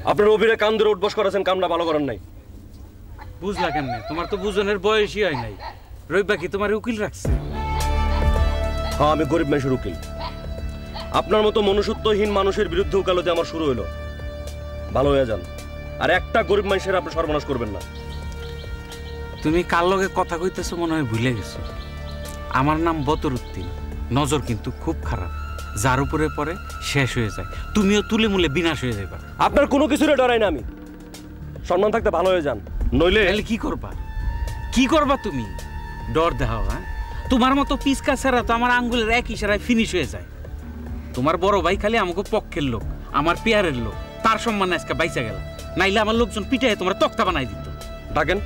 আপনার অভিরে কান ধরে উঠবস করেছেন, কামটা ভালো করেন নাই। বুঝলা কেমনে? তোমার তো বুঝনের বয়সই হয় নাই। রইবা কি তোমার উকিল রাখছে? হ্যাঁ, আমি গরিব মানুষের উকিল। আপনার মতো মনুষ্যত্বহীন মানুষের বিরুদ্ধে উকালতি আমার শুরু হলো। ভালো হয়ে যান, আর একটা গরিব মানুষের আপনি সর্বনাশ করবেন না। তুমি কার লগে কথা কইতেছো মনে হয় ভুলে গেছো। আমার নাম বদরউদ্দিন। নজর কিন্তু খুব খারাপ, যার উপরে পরে শেষ হয়ে যায়। তুমিও তুলে মুলে বিনাশ হয়ে যাবা। আপনার কোনো কিছুরে ডরাই না আমি। সম্মান থাকতে ভালো হয়ে যান, নইলে কি করবা? কি করবা তুমি? ডর দেখাও? হ্যাঁ, তোমার মতো পিসকা ছাড়া তো আমার আঙ্গুলের এক ইশারায় ফিনিশ হয়ে যায়। তোমার বড় ভাই খালি আমাকে পক্ষের লোক, আমার পেয়ারের লোক, তার সম্মানে আজকে বাইচা গেল। নাইলে আমার লোকজন পিটায় তোমার তক্তা বানাই দিত। ডাকেন,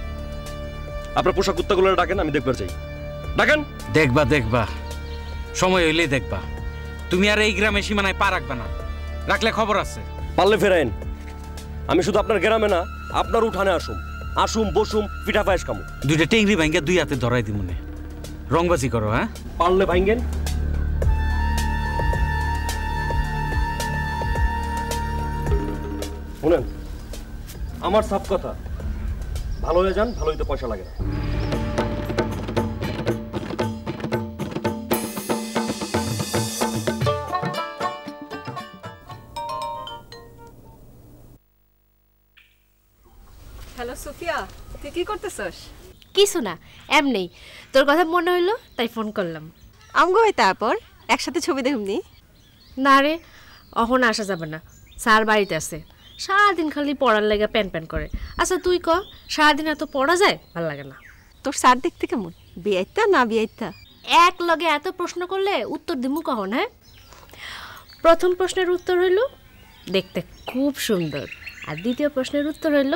আপনার পোশাক কুত্তাগুলো ডাকেন, আমি দেখবার চাই। ডাকেন। দেখবা দেখবা, সময় হইলেই দেখবা। তুমি আর এই গ্রামে সীমানায় পা রাখবে না, রাখলে খবর আছে। পারলে ফেরাইন। আমি শুধু আপনার গ্রামে না, আপনার উঠানে আসুম বসুম, পিঠা পায়েস খামু। দুইটা টেংরি ভাঙ্গা দুই হাতে ধরাই দি মনে। রংবাজি করো? হ্যাঁ, পারলে ভাঙ্গেন। শুনেন, আমার সব কথা, ভালো হয়ে যান, ভালো হইতে পয়সা লাগে না। হ্যালো সুফিয়া, তুই কি করতেছস? কিছু না, এমনি তোর কথা মনে হইলো তাই ফোন করলাম। আমগো ভাই তারপর একসাথে ছবি দেখুমনি। না রে, অহন আসা যাবে না, স্যার বাড়িতে আছে। সারাদিন খালি পড়ার লেগে প্যান প্যান করে। আচ্ছা তুই ক, সারাদিন এত পড়া যায়? ভাল লাগে না। তোর স্যার দেখতে কেমন? বিয়াইতা না বিয়াইতা? এক লগে এত প্রশ্ন করলে উত্তর দিমু কখন? হ্যাঁ, প্রথম প্রশ্নের উত্তর হইল দেখতে খুব সুন্দর, আর দ্বিতীয় প্রশ্নের উত্তর হইল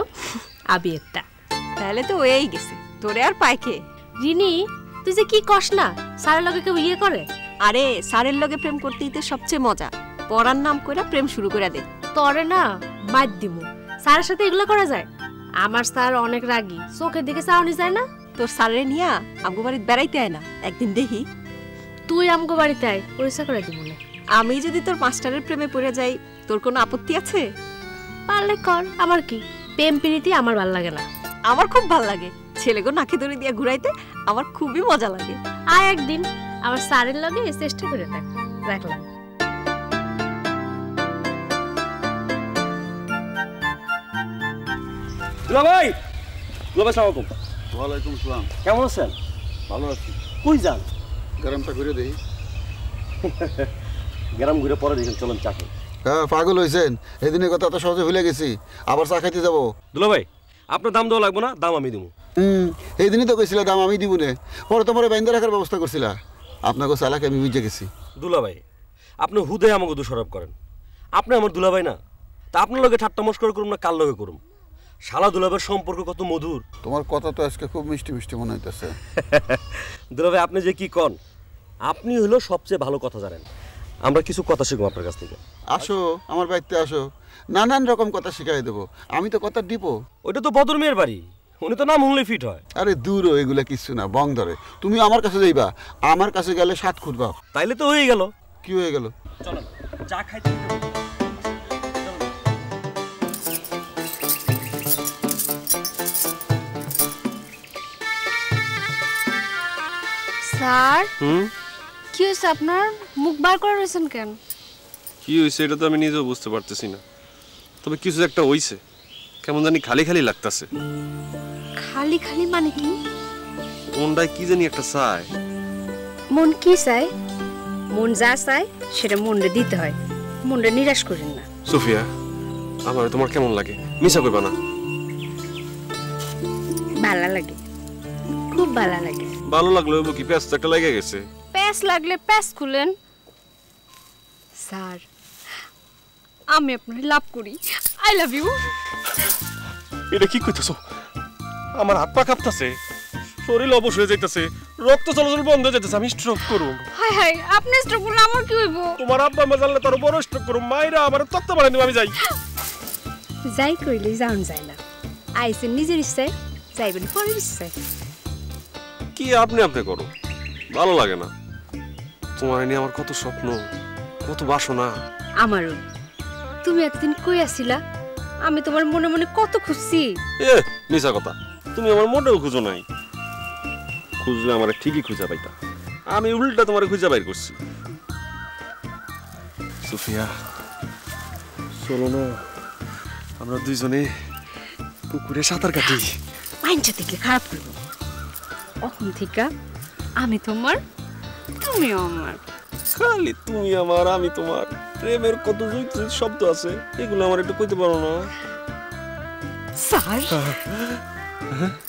আবিয়েরটা। তাহলে তো হয়েই গেছে, তোরে আর পাইকে। রিনি, তুই যে কি কস না, স্যারের লগে কেউ ইয়ে করে? আরে স্যারের লগে প্রেম করতেই তো সবচেয়ে মজা। পড়ার নাম কইরা প্রেম শুরু করে দে। তরে না মার দিমু। স্যারের সাথে এগুলো করা যায়? আমার স্যার অনেক রাগী, চোখের দিকে চাওনি যায় না। তোর স্যারের নিয়া আমগো বাড়িতে বেড়াইতে আয় না, একদিন দেখি। তুই আমগো বাড়িতে আয়, পরিচয় করে দিব না। আমি যদি তোর মাস্টারের প্রেমে পড়ে যাই, তোর কোনো আপত্তি আছে? পারলে কর, আমার কি। প্রেম প্রীতি আমার ভাল লাগে না। আমার খুব ভাল লাগে। ছেলেগো নাকে দড়ি দিয়ে ঘুরাইতে আমার খুবই মজা লাগে। আয় একদিন আমার স্যারের লগে চেষ্টা করে দেখ। রাখলাম। দুলাভাই, দুলাভাই আসসালামু আলাইকুম। ওয়ালাইকুম সালাম। কেমন আছেন? ভালো আছি। কই যান? গ্রামটা ঘুরে দেই। গ্রাম ঘুরে পরে দেখেন, চলেন চা খাই। হ্যাঁ, পাগল হয়েছেন? এদিনের কথা তো সহজে ভুলে গেছি, আবার চা খাইতে যাবো। দুলাভাই, আপনার দাম দেওয়া লাগবে না, দাম আমি দেবো। এই দিনই তো কইছিলা দাম আমি দিব না, পরে তোমার বাইন্দা রাখার ব্যবস্থা করছিলা। আপনাকে চালাকে আমি বুঝে গেছি। দুলাভাই, আপনি হুদে আমাকে দোষারোপ করেন। আপনি আমার দুলাভাই না, তা আপনার লগে ঠাট্টা মস্করা করুম না কার লগে করুম? শালা দুলাভাইয়ের সম্পর্ক কত মধুর। তোমার কথা তো আজকে খুব মিষ্টি মিষ্টি মনে হইতেছে। দুলাভাই, আপনি যে কি কন, আপনি হলো সবচেয়ে ভালো কথা জানেন। আমরা কিছু কথা শিখবো আপনার কাছ থেকে। আসো আমার বাড়িতে আসো, নানান রকম কথা শিখাই দেবো। আমি তো কথা ডিপো। ওইটা তো বদর মেয়ের বাড়ি, উনি তো নাম শুনলে ফিট হয়। আরে দূর, এগুলা কিছু না, বং ধরে। তুমি আমার কাছে যাইবা, আমার কাছে গেলে 7 খুঁত বাপ। তাইলে তো হয়ে গেল। কি হয়ে গেল? চলেন চা খাইতে। স্যার, কি হয়েছে আপনার? মুখ বার করে রয়েছেন কেন? কি হয়েছে এটা তো আমি নিজেও বুঝতে পারতেছি না, তবে কিছু একটা হইছে। কেমন জানি খালি খালি লাগতেছে। খালি খালি মানে কি? মনটায় কি জানি একটা চায়। মন কি চায়? মন যা চায় সেটা মনরে দিতে হয়, মনরে নিরাশ করেন না। সুফিয়া, আমার তোমার কেমন লাগে? মিছা কইবা না। ভালো লাগে, খুব ভালো লাগে। ভালো লাগলো কি প্যাঁচ একটা লেগে গেছে? প্যাস লাগলে প্যাস খুলেন। স্যার, আমি আপনাকে লাভ করি। I love you. এটা কি কইতেছো? আমার হাত পা কাঁপতাছে, শরীর অবশ হয়ে যাইতেছে, রক্ত চলাচল বন্ধ হয়ে যাইতেছে। আমি স্ট্রোক করব। হাই হাই, আপনি স্ট্রোক করলে আমার কি হইব? তোমার আব্বা আম্মা জানলে তার বড় স্ট্রোক করব। মাইরা আমার তত্ত্ব বানাই দিব। আমি যাই। যাই কইলে যাওন যায় না। আইসেন নিজের ইচ্ছায়, যাইবেন পরের ইচ্ছায়। কি আপনি করো, ভালো লাগে না। তোমার নিয়ে আমার কত স্বপ্ন, কত বাসনা। আমারও। তুমি এতদিন কই আসিলা? আমি তোমার মনে মনে কত খুশি। এ মিছা কথা, তুমি আমার মোটেও খুঁজো নাই। খুঁজলে আমার ঠিকই খুঁজে পাইতা, আমি উল্টা তোমার খুঁজে বাইর করছি। সুফিয়া চলো না, আমরা দুইজনে পুকুরে সাঁতার কাটি। মাইন্ডটা দেখলে খারাপ করবো। এখন থেকে আমি তোমার, তুমি আমার। খালি তুমি আমার আমি তোমার, প্রেমের কত শব্দ আছে, এগুলো আমার একটু কইতে পারো না? স্যার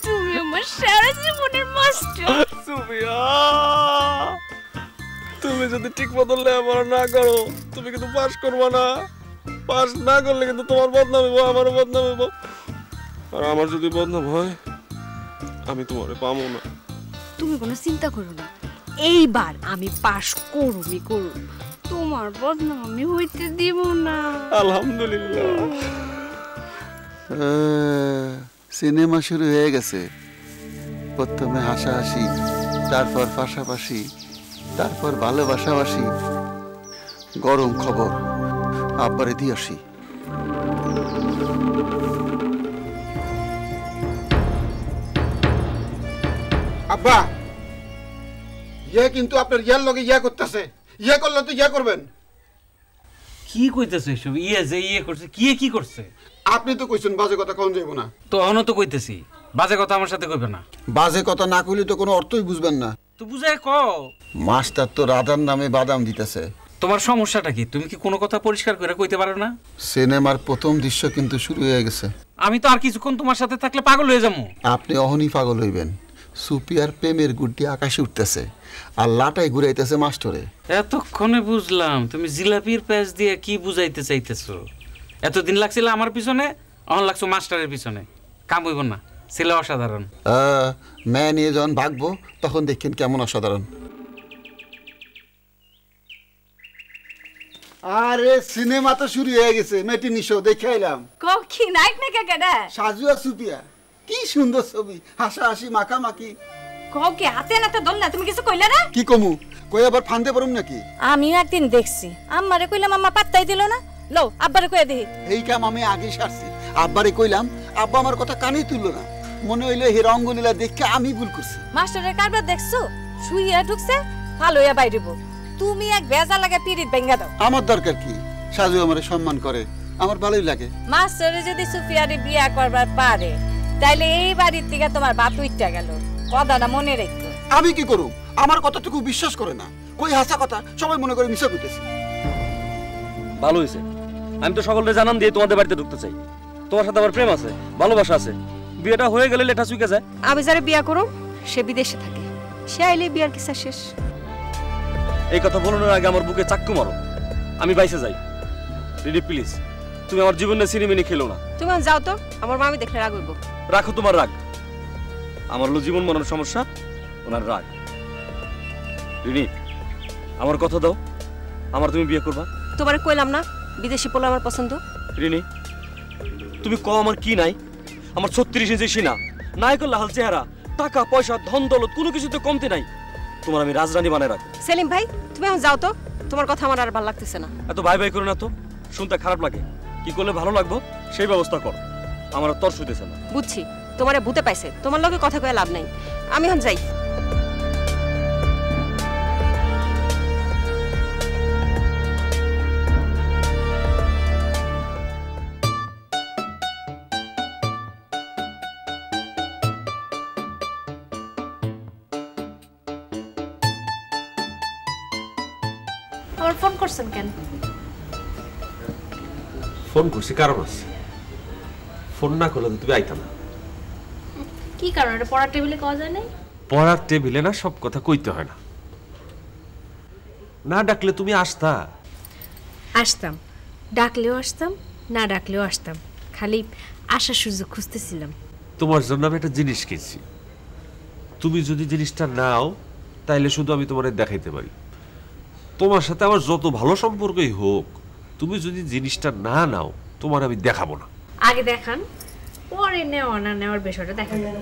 তুমি আমার সারা জীবনের মাস্টার। সুফিয়া তুমি যদি ঠিক মতো লেখাপড়া না করো তুমি কিন্তু পাস করবো না। পাস না করলে কিন্তু তোমার বদনাম হইব, আমারও বদনাম হইব। আর আমার যদি বদনাম হয় আমি তোমারে পাবো না। তুমি কোনো চিন্তা করো না, এইবার আমি পাস করবই করব, তোমার বদনাম আমি হইতে দিব না। আলহামদুলিল্লাহ। সিনেমা শুরু হয়ে গেছে। প্রথমে হাসাহাসি, তারপর পাশাপাশি, তারপর ভালোবাসাবাসি। গরম খবর আব্বারে দিয়ে আসি। আব্বা, ইয়া কিন্তু আপনার ইয়ার লগে ইয়া করতেছে। ইয়া করলে তো ইয়া করবেন। কি কইতেছে এসব? ইয়ে যে ইয়ে করছে, কি করছে? আপনি তো কইছেন বাজে কথা কখন যাইব না। তো অহনো তো কইতেছি, বাজে কথা আমার সাথে কইবে না। বাজে কথা না কইলে তো কোনো অর্থই বুঝবেন না। তো বুঝায় কও। মাস্টার তো রাধার নামে বাদাম দিতেছে। তোমার সমস্যাটা কি? তুমি কি কোনো কথা পরিষ্কার করে কইতে পারো না? সিনেমার প্রথম দৃশ্য কিন্তু শুরু হয়ে গেছে। আমি তো আর কিছুক্ষণ তোমার সাথে থাকলে পাগল হয়ে যাবো। আপনি অহনি পাগল হইবেন। সুপিয়ার প্রেমের গুড্ডি আকাশে উঠতেছে আর লাটাই ঘুরাইতেছে মাস্টরে। এতক্ষণে বুঝলাম তুমি জিলাপির প্যাচ দিয়ে কি বুঝাইতে চাইতেছো। এতদিন লাগছিল আমার পিছনে, অহন লাগছো মাস্টারের পিছনে। কাম হইব না, ছেলে অসাধারণ। মেয়ে নিয়ে যখন ভাগবো তখন দেখেন কেমন অসাধারণ। আরে সিনেমা তো শুরু হয়ে গেছে, মেটিনি শো দেখে এলাম। কি নায়ক নাকি কেডা? সাজু আর সুপিয়া, কি সুন্দর ছবি, হাসাহাসি মাখামাখি। কি হাতে নাতে দল না, তুমি কিছু কইলা না? কি কমু, কই আবার ফান্দে পারুম নাকি? আমিও একদিন দেখছি, আম্মারে কইলাম আম্মা পাত্তাই দিল না। লও আব্বারে কইয়া দেখি। এই কাম আমি আগে সারছি। আব্বারে কইলাম, আব্বা আমার কথা কানেই তুললো না। মনে হইলো হে রঙ্গলীলা দেখে আমি ভুল করছি। মাস্টারের কারবার দেখছো, শুইয়া ঢুকছে ভালো হইয়া বাইরিব। তুমি এক বেজা লাগে পিরিত ভেঙ্গা দাও। আমার দরকার কি? সাজু আমারে সম্মান করে, আমার ভালোই লাগে। মাস্টারে যদি সুফিয়ারে বিয়া করবার পারে তাইলে এই বাড়ির থেকে তোমার বাপ উইঠা গেল। কথাটা মনে রেখো। আমি কি করব? আমার কথাটুকু বিশ্বাস করে না। কই হাসা কথা সবাই মনে করে মিছা কইতেছে। ভালো হয়েছে, আমি তো সকলকে জানান দিয়ে তোমাদের বাড়িতে ঢুকতে চাই। তোমার সাথে আমার প্রেম আছে, ভালোবাসা আছে। বিয়েটা হয়ে গেলে লেঠা চুকে যায়। আমি যারা বিয়া করো সে বিদেশে থাকে, সে আইলে বিয়ার কিসা শেষ। এই কথা বলানোর আগে আমার বুকে চাক্কু মারো, আমি বাইসে যাই। রিডি প্লিজ, তুমি আমার জীবনে সিনেমিনি খেলো না। তুমি যাও তো, আমার মামি দেখলে রাগ হইব। রাখো তোমার রাগ, আমার হলো জীবন মরণ সমস্যা, ওনার রাগ। রিনি, আমার কথা দাও, আমার তুমি বিয়ে করবা। তোমারে কইলাম না বিদেশি পোলা আমার পছন্দ। রিনি, তুমি কও আমার কি নাই? আমার 36 ইঞ্চি সিনা, নায়কের লাহাল চেহারা, টাকা পয়সা ধন দৌলত কোনো কিছুতে কমতে নাই। তোমার আমি রাজরানী বানায় রাখ। সেলিম ভাই, তুমি এখন যাও তো, তোমার কথা আমার আর ভালো লাগতেছে না। এত ভাই ভাই করো না তো, শুনতে খারাপ লাগে। কি করলে ভালো লাগবো সেই ব্যবস্থা কর, আমার আর তর শুইতেছে না। বুঝছি, তোমারে ভূতে পাইছে, তোমার লগে কথা কয়ে লাভ নাই। আমি এখন যাই। আমার ফোন করছেন কেন? ফোন করছি কারণ আছে, ফোন না করলে তো তুমি আইতা না। কি কারণ? এটা পড়ার টেবিলে কওয়া যায় নাই? পড়ার টেবিলে না সব কথা কইতে হয় না। না ডাকলে তুমি আসতা। আসতাম, ডাকলেও আসতাম, না ডাকলেও আসতাম। খালি আসার সুযোগ খুঁজতেছিলাম। তোমার জন্য আমি একটা জিনিস কিনছি, তুমি যদি জিনিসটা নাও তাইলে শুধু আমি তোমার দেখাইতে পারি। তোমার সাথে আমার যত ভালো সম্পর্কই হোক, তুমি যদি জিনিসটা না নাও তোমার আমি দেখাবো না। আগে দেখান, পরে নেওয়া না নেওয়ার বিষয়টা দেখা যাবে।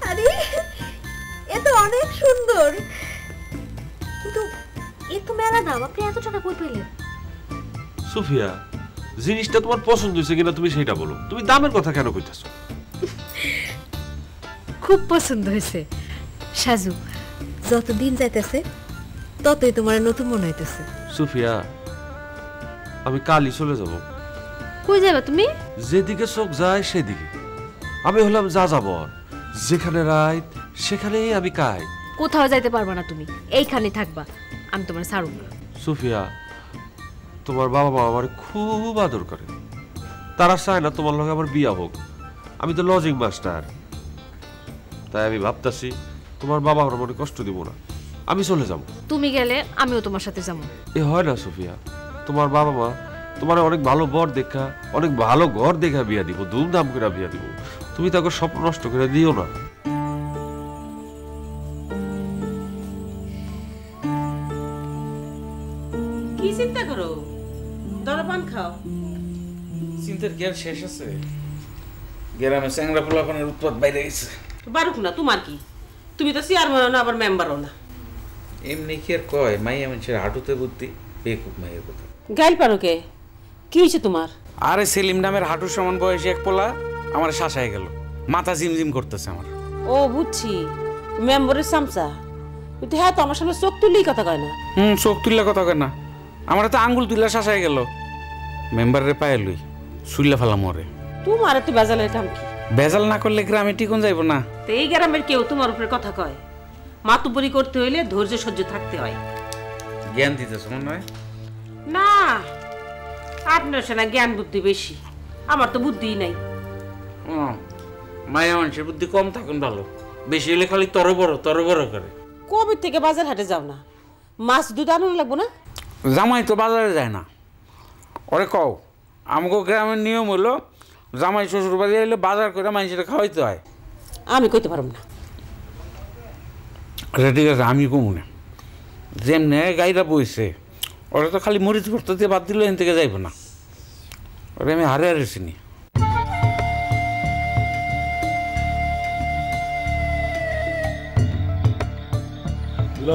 আরে সুন্দর, কিন্তু এ তো মেলা দাম, আপনি এত টাকা কই পেলেন? সুফিয়া, জিনিসটা তোমার পছন্দ হয়েছে কিনা তুমি সেটা বলো, তুমি দামের কথা কেন কইতাছো? খুব পছন্দ হয়েছে সাজু, যত দিন যাইতেছে ততই তোমার নতুন মনে হইতেছে। সুফিয়া, আমি কালই চলে যাব। কই যাবে তুমি? যেদিকে চোখ যায় সেদিকে। আমি হলাম যা যাবর, যেখানে রাত সেখানেই আমি কাই। কোথাও যাইতে পারবা না তুমি, এইখানে থাকবা, আমি তোমার ছাড়ব না। সুফিয়া, তোমার বাবা মা আমার খুব আদর করে, তারা চায় না তোমার লগে আমার বিয়া হোক। আমি তো লজিং মাস্টার, তাই আমি ভাবতাছি তোমার বাবা আমার মনে কষ্ট দিব না, আমি চলে যাব। তুমি গেলে আমিও তোমার সাথে যাবো। এ হয় না সুফিয়া, তোমার বাবা মা তোমার অনেক ভালো বর দেখা, অনেক ভালো ঘর দেখা বিয়া দিব, ধুমধাম করে বিয়া দিব। তুমি তাকে স্বপ্ন নষ্ট করে দিও না। কি চিন্তা করো? ধরো পান খাও। চিন্তার কি আর শেষ আছে? গ্রামে চ্যাংরা পোলাপানের উৎপাত বাইরে গেছে। বারুক না, তোমার কি? তুমি তো চেয়ারম্যানও না, আবার মেম্বারও না। এমনি কি আর কয়, মাইয়া মানুষের হাঁটুতে বুদ্ধি, বেকুব মাইয়ের কথা। গাইল পারো কে? কি হয়েছে তোমার? আরে সেলিম নামের হাঁটুর সমান বয়সী এক পোলা আমার শাসায় গেল, মাথা জিমজিম করতেছে আমার। ও বুঝছি, মেম্বারের সামসা। কিন্তু হ্যাঁ, তো আমার সামনে চোখ তুললেই কথা কয় না। চোখ তুললে কথা কয় না, আমার তো আঙ্গুল তুললে শাসায় গেল। মেম্বারের পায়ে লুই শুইলে ফেলাম মরে। তোমার তো বেজালের কাম কি? বেজাল না করলে গ্রামে টিকুন যাইব না। তো এই গ্রামের কেউ তোমার উপরে কথা কয়? মাতুবরি করতে হইলে ধৈর্য সহ্য থাকতে হয়। জ্ঞান দিতেছ মনে হয়? না, আপনার সে না জ্ঞান বুদ্ধি বেশি, আমার তো বুদ্ধিই নাই। মায়া মানুষের বুদ্ধি কম থাকুন ভালো, বেশি হলে খালি তরবর করে। কবে থেকে বাজার হাটে যাও না? মাছ দুধ আনানো লাগবো না? জামাই তো বাজারে যায় না। ওরে কও, আমাকে গ্রামের নিয়ম হলো জামাই শ্বশুর বাড়ি এলে বাজার করে মানুষের খাওয়াইতে হয়। আমি কইতে পারব না। আচ্ছা ঠিক আছে, আমি কমু না। যেমনে গাইরা বইছে, ওরা তো খালি মরিচ ভর্তা দিয়ে বাদ দিলে এখান থেকে যাইব না। ওরা আমি হারে চিনি।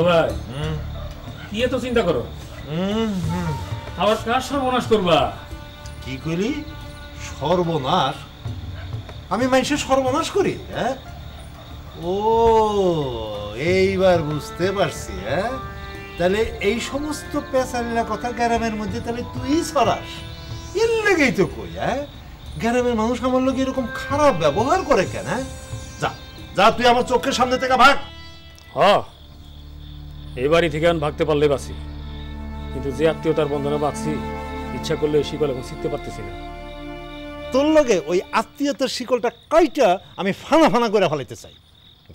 ভাই, কি এত চিন্তা করো? আবার কার সর্বনাশ করবা? কি করি সর্বনাশ? আমি মানুষের সর্বনাশ করি? হ্যাঁ, ও এইবার বুঝতে পারছি। হ্যাঁ, তাহলে এই সমস্ত পেঁচালিলা কথা গ্রামের মধ্যে তাহলে তুই ছড়াস, এর লেগেই তো কই। হ্যাঁ, গ্রামের মানুষ আমার লোক এরকম খারাপ ব্যবহার করে কেন? হ্যাঁ, যা যা, তুই আমার চোখের সামনে থেকে ভাগ। হ্যাঁ, এই বাড়ি থেকে আমি ভাগতে পারলে বাঁচি, কিন্তু যে আত্মীয়তার বন্ধনে বাঁচছি, ইচ্ছা করলে শিকল এখন শিখতে পারতেছি না। তোর লগে ওই আত্মীয়তার শিকলটা কয়টা আমি ফানা ফানা করে ফেলাইতে চাই।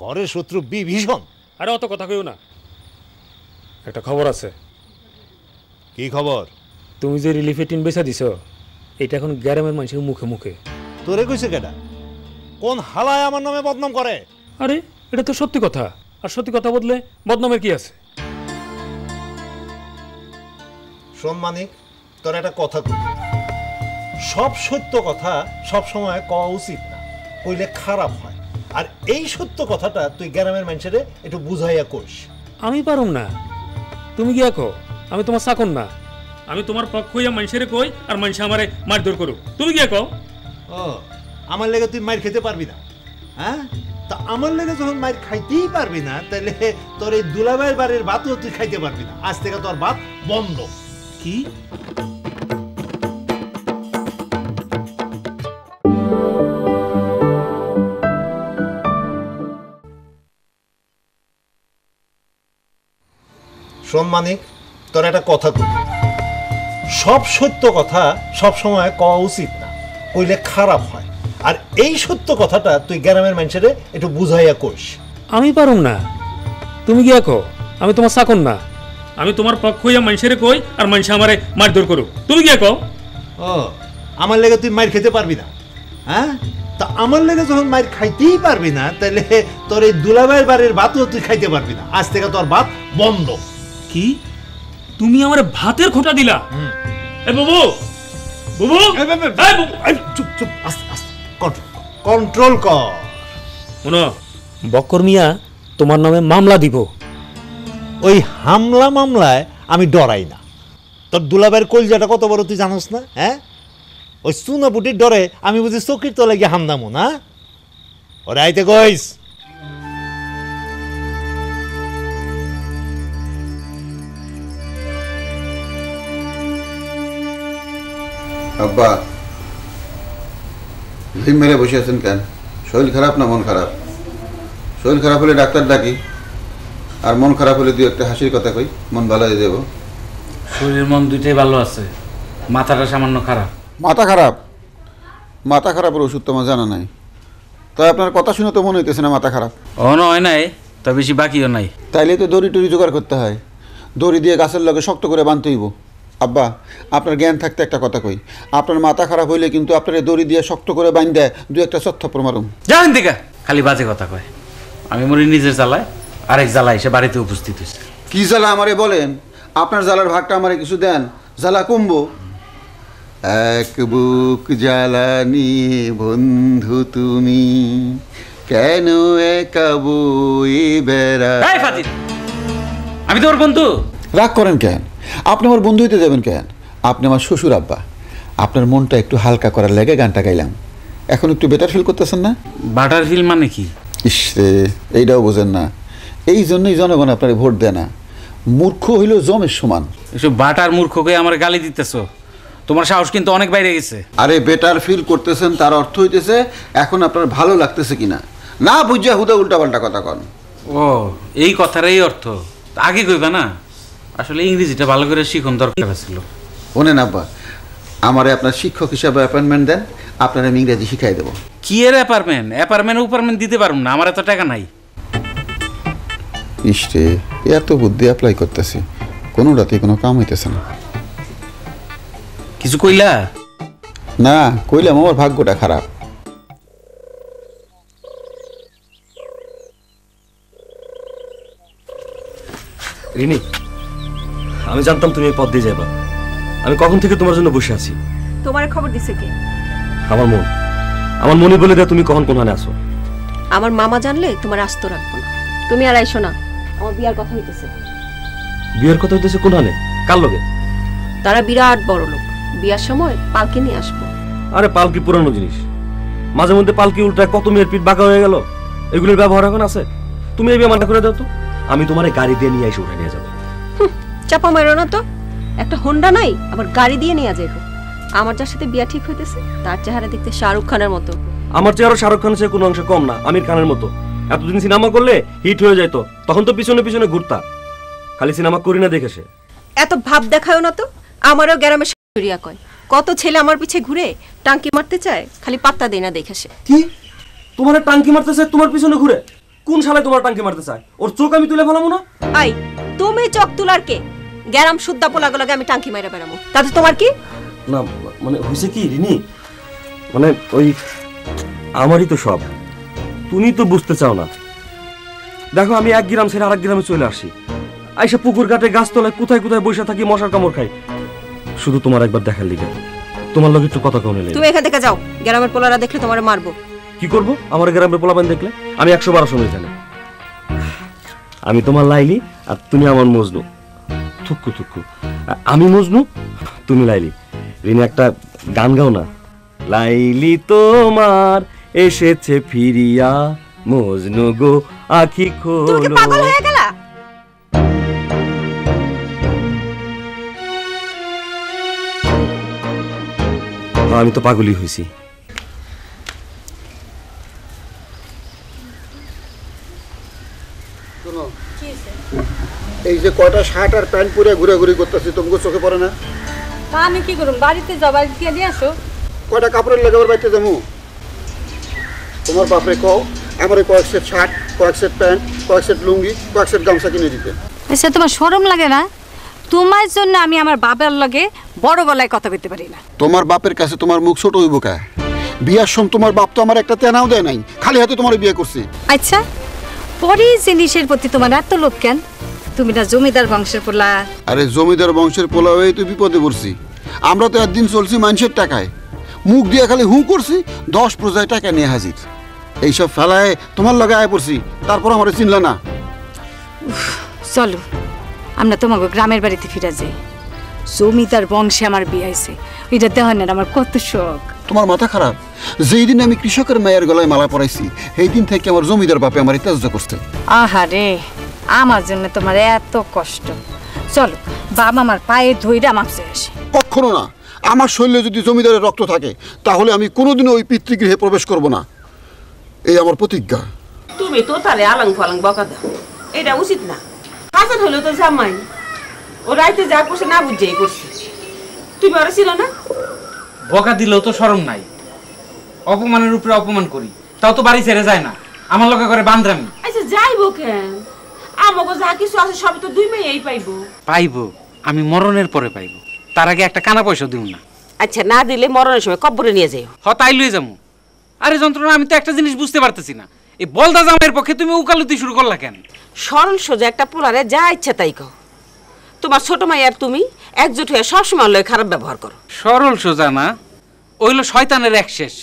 ঘরের শত্রু বিভীষণ। আরে অত কথা কইও না, একটা খবর আছে। কি খবর? তুমি যে রিলিফে টিন বেচা দিছ, এটা এখন গ্রামের মানুষের মুখে মুখে। তোরে কইছে কেডা? কোন হালায় আমার নামে বদনাম করে? আরে এটা তো সত্যি কথা, আর সত্যি কথা বদলে বদনামের কি আছে? শোন মানিক, তোর একটা কথা কই, সব সত্য কথা সব সময় কওয়া উচিত না, কইলে খারাপ হয়। আর এই সত্য কথাটা তুই গ্রামের মানুষের একটু বুঝাইয়া কইস। আমি পারুম না, তুমি গিয়া কো। আমি তোমার চাকর না, আমি তোমার পক্ষ হইয়া মানুষের কই, আর মানুষ আমারে মারধর করুক। তুমি গিয়া কও। ও, আমার লেগে তুই মার খেতে পারবি না? হ্যাঁ, তা আমার লেগে যখন মার খাইতেই পারবি না, তাহলে তোর এই দুলাভাইয়ের বাড়ির ভাতও তুই খাইতে পারবি না। আজ থেকে তোর ভাত বন্ধ। কি? শোন মানিক, তোর একটা কথা কই, সব সত্য কথা সব সময় কওয়া উচিত না, কইলে খারাপ হয়। আর এই সত্য কথাটা তুই গ্রামের মানুষের একটু বুঝাইয়া কইস। আমি পারুম না, তুমি গিয়া কো। আমি তোমার চাকর না, আমি তোমার পক্ষ হইয়া মানুষের কই, আর মানুষ আমারে মারধর করুক। তুমি গিয়া কও। ও, আমার লেগে তুই মার খেতে পারবি না? হ্যাঁ, তা আমার লেগে যখন মার খাইতেই পারবি না, তাহলে তোর এই দুলাভাইয়ের বাড়ির ভাতও তুই খাইতে পারবি না। আজ থেকে তোর ভাত বন্ধ। কি? তুমি আমার ভাতের খোঁটা দিলা? এ বাবু, বাবু, চুপ চুপ, আস্তে আস্তে, কন্ট্রোল কর। শোনো বক্কর মিয়া, তোমার নামে মামলা দিব। ওই হামলা মামলায় আমি ডরাই না। তোর দুলাভাইয়ের কলজাটা কত বড় তুই জানোস না? হ্যাঁ, ওই চুনাপুটির ডরে আমি বুঝি চকির তলে গিয়ে হামদামো না? ওরে আইতে কইস। আব্বা ঝিম মেরে বসে আছেন কেন? শরীর খারাপ না মন খারাপ? শরীর খারাপ হলে ডাক্তার ডাকি, আর মন খারাপ হলে দুই একটা হাসির কথা কই, মন ভালো হয়ে যাবো। শরীর মন দুইটাই ভালো আছে, মাথাটা সামান্য খারাপ। মাথা খারাপ? মাথা খারাপের ওষুধ তোমার জানা নাই, তাই আপনার কথা শুনে তো মনে হইতেছে না মাথা খারাপ। হয় নাই, তা বেশি বাকিও নাই। তাইলে তো দড়ি টড়ি জোগাড় করতে হয়, দড়ি দিয়ে গাছের লগে শক্ত করে বাঁধতে হইব। আব্বা আপনার জ্ঞান থাকতে একটা কথা কই, আপনার মাথা খারাপ হইলে কিন্তু আপনার দড়ি দিয়ে শক্ত করে বাঁধ দেয়, দু একটা চত্থপ্পর মারুম। জানেন দিকা খালি বাজে কথা কয়। আমি মরি নিজের জ্বালায়, আরেক জ্বালা এসে বাড়িতে উপস্থিত হয়েছে। কি জ্বালা আমারে বলেন? আপনার জ্বালার ভাগটা আমারে কিছু দেন, জ্বালা কমবো। এক বুক জ্বালা নিয়ে বন্ধু তুমি কেন একা বই বেড়া। আমি তোমার বন্ধু। রাগ করেন কেন? আপনি আমার বন্ধু হইতে যাবেন কেন? আপনি আমার শ্বশুর আব্বা, আপনার মনটা একটু হালকা করার লেগে গানটা গাইলাম। এখন একটু বেটার ফিল করতেছেন না? বাটার ফিল মানে কি? ইসরে, এইটাও বোঝেন না। এই জন্যই জনগণ আপনার ভোট দেয় না। মূর্খ হইল জমের সমান। এসব বাটার মূর্খকে আমার গালি দিতেছ, তোমার সাহস কিন্তু অনেক বাইরে গেছে। আরে বেটার ফিল করতেছেন তার অর্থ হইতেছে এখন আপনার ভালো লাগতেছে কিনা, না বুঝা হুদা উল্টাপাল্টা কথা কন। ও এই কথার এই অর্থ আগে কইবা না? আসলে ইংরেজিটা ভালো করে শিখন দরকার ছিল। শোনেন আব্বা, আমারে আপনার শিক্ষক হিসাবে অ্যাপয়েন্টমেন্ট দেন, আপনার আমি ইংরেজি শিখাই দেবো। কি এর অ্যাপার্টমেন্ট দিতে পারুম না, আমার এত টাকা নাই। ইসরে, এত বুদ্ধি অ্যাপ্লাই করতেছি, কোনোটাতেই কোনো কাম হইতেছে না। কিছু কইলা? না কইলাম আমার ভাগ্যটা খারাপ। রিনি, আমি জানতাম তুমি এই পথ দিয়ে যাবা। আমি কখন থেকে তোমার জন্য বসে আছি। তোমার খবর দিছে কে? আমার মনে বলে দেয় তুমি কখন কোনখানে আসো। আমার মামা জানলে তোমার আস্ত রাখবো না। তুমি আর আইসো না, আমার বিয়ার কথা হইতেছে। বিয়ের কথা হইতেছে কোনখানে? কার লগে? তারা বিরাট বড় লোক, বিয়ার সময় পালকি নিয়ে আসবো। আরে পালকি পুরানো জিনিস, মাঝে মধ্যে পালকি উল্টায় কত মেয়ের পিঠ বাঁকা হয়ে গেল, এগুলোর ব্যবহার এখন আছে? তুমি এই বিয়ে মানা করে দাও তো, আমি তোমার গাড়ি দিয়ে নিয়ে এসে উঠে নিয়ে যাবো। চাপা মেরো না তো, একটা হোন্ডা নাই আবার গাড়ি দিয়ে নিয়ে যাইবো। আমার যার সাথে বিয়া ঠিক হইতেছে তার চেহারা দেখতে শাহরুখ খানের মতো। আমার চেহারা শাহরুখ খানের চেয়ে কোনো অংশে কম না, আমির খানের মতো। এতদিন সিনেমা করলে হিট হয়ে যাইতো, তখন তো পিছনে পিছনে ঘুরতা, খালি সিনেমা করি না দেখেছে। এত ভাব দেখায়ও না তো। আমারও গ্রামে শাশুড়িয়া কয়, কত ছেলে আমার পিছে ঘুরে টাঙ্কি মারতে চায়, খালি পাত্তা দেয় না দেখেছে। কি তোমার টাঙ্কি মারতে চায়? তোমার পিছনে ঘুরে? কোন শালায় তোমার টাঙ্কি মারতে চায়? ওর চোখ আমি তুলে ফেলামো না? আই তুমি চোখ তুলার কে? গ্যারাম সুদ্দা পোলাগুলোকে আমি টাঙ্কি মাইরা বেড়াবো, তাতে তোমার কি? না মানে হয়েছে কি রিনি, মানে ওই আমারই তো সব, তুমি তো বুঝতে চাও না। দেখো আমি এক গ্রাম ছেড়ে আরেক গ্রামে চলে আসি, আইসা পুকুর ঘাটে গাছতলায় কোথায় কোথায় বসে থাকি, মশার কামড় খাই, শুধু তোমার একবার দেখার লিগে। তোমার লগে একটু কথা কম নেই। তুমি এখান থেকে যাও, গ্রামের পোলারা দেখলে তোমার মারবো। কি করবো? আমার গ্রামের পোলাপান দেখলে আমি 112 সময় জানি। আমি তোমার লাইলি আর তুমি আমার মজনু। থুক্কু থুক্কু, আমি মজনু তুমি লাইলি। রিনি একটা গান গাও না। লাইলি তোমার এসেছে ফিরিয়া, মজনু গো আখি খোলো। তুমি কি পাগল হয়ে গেলা? আমি তো পাগলই হইছি। এই যে কয়টা শার্ট আর প্যান্ট পরে ঘুরাঘুরি করতেছি, তোমাকে চোখে পড়ে না? তা আমি কি করুম, বাড়িতে যাও, বাড়ি দিয়ে নিয়ে আসো। কয়টা কাপড়ের লাগাবার বাড়িতে যাবো? তোমার বাপরে কও আমার কয়েক সেট শার্ট, কয়েক সেট প্যান্ট, কয়েক সেট লুঙ্গি, কয়েক সেট গামছা কিনে দিতে। আচ্ছা তোমার শরম লাগে না? তোমার জন্য আমি আমার বাবার লগে বড় গলায় কথা বলতে পারি না। তোমার বাপের কাছে তোমার মুখ ছোট হইব কা? বিয়ার সময় তোমার বাপ তো আমার একটা তেনাও দেয় নাই, খালি হাতে তোমার বিয়ে করছি। আচ্ছা পরে জিনিসের প্রতি তোমার এত লোভ কেন? তুমি না জমিদার বংশের পোলা? আরে জমিদার বংশের পোলা হয়ে তুই বিপদে পড়ছি। আমরা তো একদিন চলছি মানুষের টাকায়, মুখ দিয়ে খালি হু করছি, 10 প্রজায় টাকা নিয়ে হাজির। এইসব ফেলায় তোমার লগে আয় পড়ছি, তারপর আমার চিনলা না। চলো আমরা তোমাকে গ্রামের বাড়িতে ফিরে যাই। জমিদার বংশে আমার বিয়ে হয়েছে, এটা দেওয়ানের আমার কত শখ। তোমার মাথা খারাপ? যেই দিন আমি কৃষকের মায়ের গলায় মালা পরাইছি সেই দিন থেকে আমার জমিদার বাপে আমার ইত্যাজ্য করছে। আহারে, আমার জন্য তোমার এত কষ্ট। চলো বাবা আমার পায়ে ধইরা মাপছে আসে। কখনো না। আমার শরীরে যদি জমিদারের রক্ত থাকে তাহলে আমি কোনোদিনও ওই পিতৃগৃহে প্রবেশ করব না, এই আমার প্রতিজ্ঞা। তুমি তো তারে আলাং ফালাং বকা দাও, এটা উচিত না। হাজার হলো তো জামাই, ও রাইতে যা করছে না বুঝেই করছে। তুমি ওরা ছিল না? বকা দিলেও তো শরম নাই, অপমানের উপরে অপমান করি, তাও তো বাড়ি ছেড়ে যায় না, আমার লোকে করে বান্দ্রামি। আচ্ছা যাইবো কেন? আমাকে যা কিছু আছে সব তো দুই মেয়েই পাইবো। পাইবো, আমি মরণের পরে পাইবো, তার আগে একটা কানা পয়সা দিব না। আচ্ছা না দিলে মরণের সময় কব্বরে নিয়ে যাই। তাই লয়ে যাবো। আরে যন্ত্রণা, আমি তো একটা জিনিস বুঝতে পারতেছি না, এই বলদা জামাইয়ের পক্ষে তুমি উকালতি শুরু করলা কেন? সরল সোজা একটা পোলারে যা ইচ্ছা তাই কও। তোমার ছোট মাই আর তুমি একজোট হয়ে সবসময় লয় খারাপ ব্যবহার করো। সরল সোজা না, ওইলো শয়তানের এক শেষ।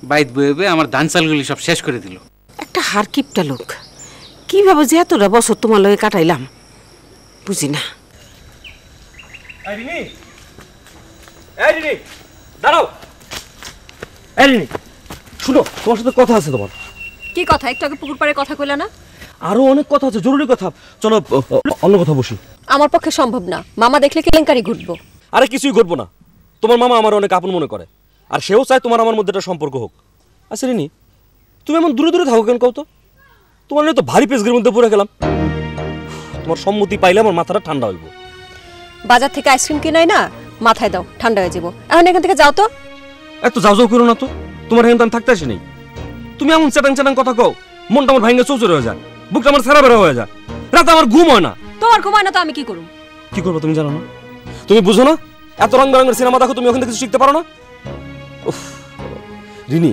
বাইত বয়ে আমার ধান চালগুলি সব শেষ করে দিল। একটা হারকিপটা লোক, কিভাবে যে এতটা বছর তোমার লয়ে কাটাইলাম বুঝি না। দাঁড়াও। শুনো, তোমার সাথে কথা আছে। তোমার কি কথা? একটু আগে পুকুর পাড়ে কথা কইলা না? আরো অনেক কথা আছে, জরুরি কথা। চলো অন্য কথা বসি। আমার পক্ষে সম্ভব না, মামা দেখলে কেলেঙ্কারি ঘটবো। আরে কিছুই ঘটবো না, তোমার মামা আমার অনেক আপন মনে করে, আর সেও চায় তোমার আমার মধ্যে একটা সম্পর্ক হোক। আচ্ছা রিনি, তুমি এমন দূরে দূরে থাকো কেন কও তো? তোমার নিয়ে তো ভারী পেজগের মধ্যে পড়ে গেলাম। তোমার সম্মতি পাইলে আমার মাথাটা ঠান্ডা হইব। বাজার থেকে আইসক্রিম কিনাই না, মাথায় দাও, ঠান্ডা হয়ে যাবো। এখন এখান থেকে যাও তো। এত যাও যাও করো না তো, তোমার এখানে আমি থাকতে আসি নেই। তুমি এমন চ্যাটাং চ্যাটাং কথা কও, মনটা আমার ভাঙ্গে চৌচরে হয়ে যায়, বুকটা আমার সারা বেড়া হয়ে যায়, রাতে আমার ঘুম হয় না। তোমার ঘুম হয় না তো আমি কি করব? কি করবো তুমি জানো না? তুমি বুঝো না? এত রং বেরঙের সিনেমা দেখো, তুমি ওখান থেকে কিছু শিখতে পারো না? উফ রিনি,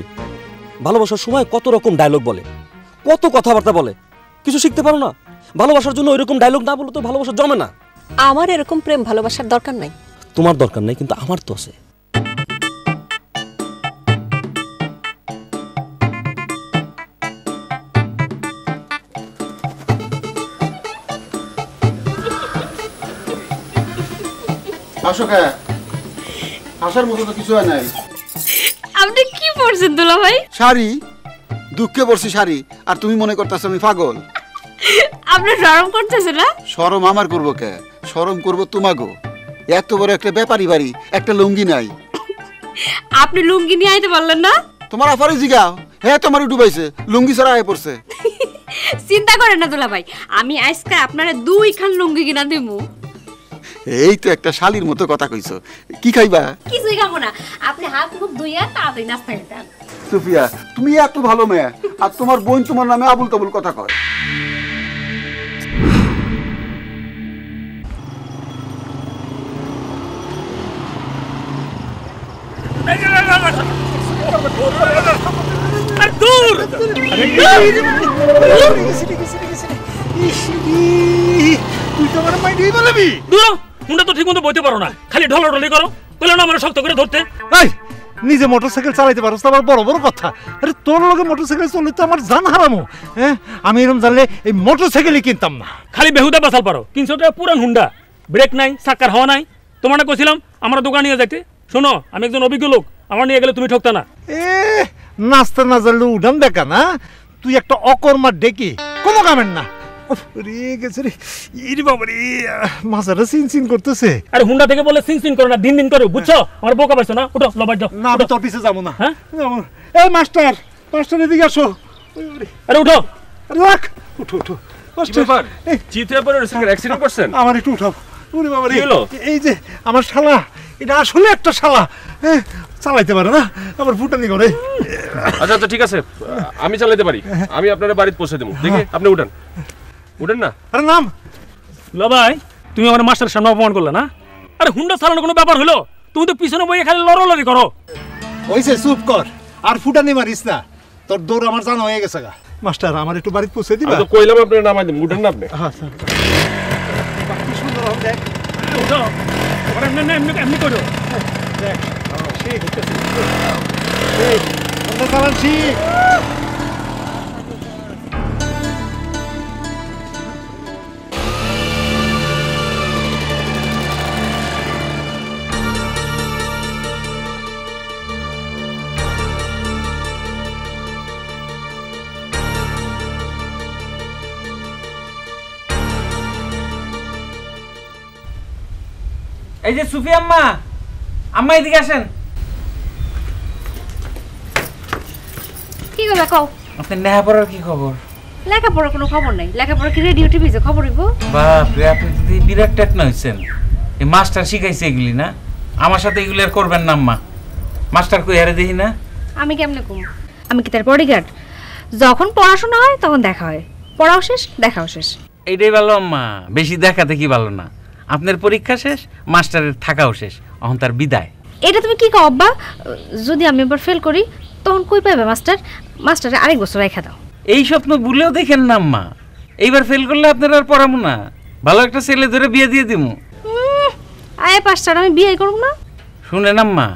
ভালোবাসার সময় কত রকম ডায়লগ বলে, কত কথাবার্তা বলে, কিছু শিখতে পারো না? ভালোবাসার জন্য ওইরকম ডায়লগ না বলে তো ভালোবাসা জমে না। আমার এরকম প্রেম ভালোবাসার দরকার নাই। তোমার দরকার নাই, কিন্তু আমার তো আছে। আসো কে, আসার মতো তো কিছু হয় নাই। আপনি কি পরছেন দুলা ভাই? শাড়ি, দুঃখে পড়ছি শাড়ি, আর তুমি মনে করতেছো আমি পাগল। আপনি শরম করতেছেন না? শরম আমার করবো কে? শরম করবো তোমাগো। এত বড় একটা ব্যাপারী বাড়ি, একটা লুঙ্গি নাই। আপনি লুঙ্গি নিয়ে আইতে পারলেন না? তোমার আফারে জিগাও, হ্যাঁ তোমার ডুবাইছে, লুঙ্গি ছাড়া আয় পড়ছে। চিন্তা করেন না দুলা ভাই, আমি আজকে আপনারে 2 খান লুঙ্গি কিনা দেবো। এই তো একটা শালির মতো কথা কইছো। কি খাইবা? কিছুই খাবো না, আপনি হাত মুখ ধুইয়া তাড়াতাড়ি নাস্তা খেতেন। সুফিয়া, তুমি এত ভালো মেয়ে, আর তোমার বোন তোমার নামে আবুল তাবুল কথা কয়। তুই তো আমার মাইন্ডই বলবি। দূর, মুন্ডা তো ঠিকমতো বইতে পারো না, খালি ঢলাঢলি করো। বলে না আমার শক্ত করে ধরতে। এই নিজে মোটরসাইকেল চালাইতে পারো, আবার বড় বড় কথা। আরে তোর লগে মোটরসাইকেল চললে তো আমার জান হারামো। হ্যাঁ, আমি এরকম জানলে এই মোটরসাইকেলই কিনতাম না। খালি বেহুদা বাসাল পারো, 300 টাকা পুরান হুন্ডা, ব্রেক নাই, চাকার হাওয়া নাই। তোমার না কইছিলাম আমার দোকান নিয়ে যাইতে। শোনো, আমি একজন অভিজ্ঞ লোক, আমার নিয়ে গেলে তুমি ঠকতা না। এ নাস্তা না জানলে উঠান দেখা না, তুই একটা অকর্মার ডেকে কোনো কামের না। রে গেছে রে, ইরে বাবা রে, মাথাটা সিনসিন করতেছে। আরে হুন্ডা থেকে বলে সিনসিন করে না, দিন দিন করে, বুঝছো? আমার বোকা পাইছো না? উঠো, লবাই যাও। না আমি তোর পিছে যাবো না। হ্যাঁ, এই মাস্টার, মাস্টার এদিকে আসো। আরে উঠো, রাখ, উঠো উঠো। মাস্টার, চিৎকার করে অ্যাক্সিডেন্ট করছেন? আমার একটু উঠাও। ওরে বাবা রে, এই যে আমার শালা, এটা আসলে একটা শালা, চালাইতে পারে না, আবার ফুটানি করে। আচ্ছা আচ্ছা ঠিক আছে, আমি চালাইতে পারি, আমি আপনার বাড়িতে পৌঁছে দেবো। দেখি আপনি উঠেন, উঠেন না। আরে নাম লবাই, তুমি আমার মাস্টারের সামনে অপমান করলে না? আরে হুন্ডা চালানোর কোনো ব্যাপার হলো? তুমি তো পিছনে বইয়ে খালি লড়ালড়ি করো। ওইসে চুপ কর, আর ফুটানি মারিস না, তোর দৌড় আমার জানা হয়ে গেছে গা। মাস্টার, আমার একটু বাড়িতে পৌঁছে দিবা? আমি তো কইলাম আপনার নামাই দেব, উঠেন না আপনি। হ্যাঁ স্যার, কি সুন্দর হবে দেখ। উঠো, আরে এমনি এমনি এমনি করো, দেখ সেই হচ্ছে। এই হুন্ডা চালান শিখ। এই যে সুফি আম্মা, আম্মা এদিকে আসেন। কি কথা কও? আপনার লেখাপড়ার কি খবর? লেখাপড়ার কোনো খবর নাই। লেখাপড়া কি রেডিও টিভিতে খবর হইব? বাপরে, আপনি যদি বিরাট টেকনা হয়েছেন। এই মাস্টার শিখাইছে এগুলি না? আমার সাথে এগুলি আর করবেন না আম্মা। মাস্টার কই হারে দেখি না। আমি কেমনে কম? আমি কি তার বডিগার্ড? যখন পড়াশোনা হয় তখন দেখা হয়, পড়াও শেষ দেখাও শেষ। এইটাই ভালো আম্মা, বেশি দেখাতে কি ভালো না। আপনার পরীক্ষা শেষ, মাস্টারের থাকাও শেষ, এখন তার বিদায়। এটা তুমি কি কও আব্বা? যদি আমি এবার ফেল করি তখন কই পাবে মাস্টার? মাস্টারে আরেক বছর রেখা দাও। এই স্বপ্ন ভুলেও দেখেন না আম্মা। এইবার ফেল করলে আপনার আর পড়াবো না, ভালো একটা ছেলে ধরে বিয়ে দিয়ে দিমু। আয় পাঁচটার আমি বিয়ে করব না। শুনেন আম্মা,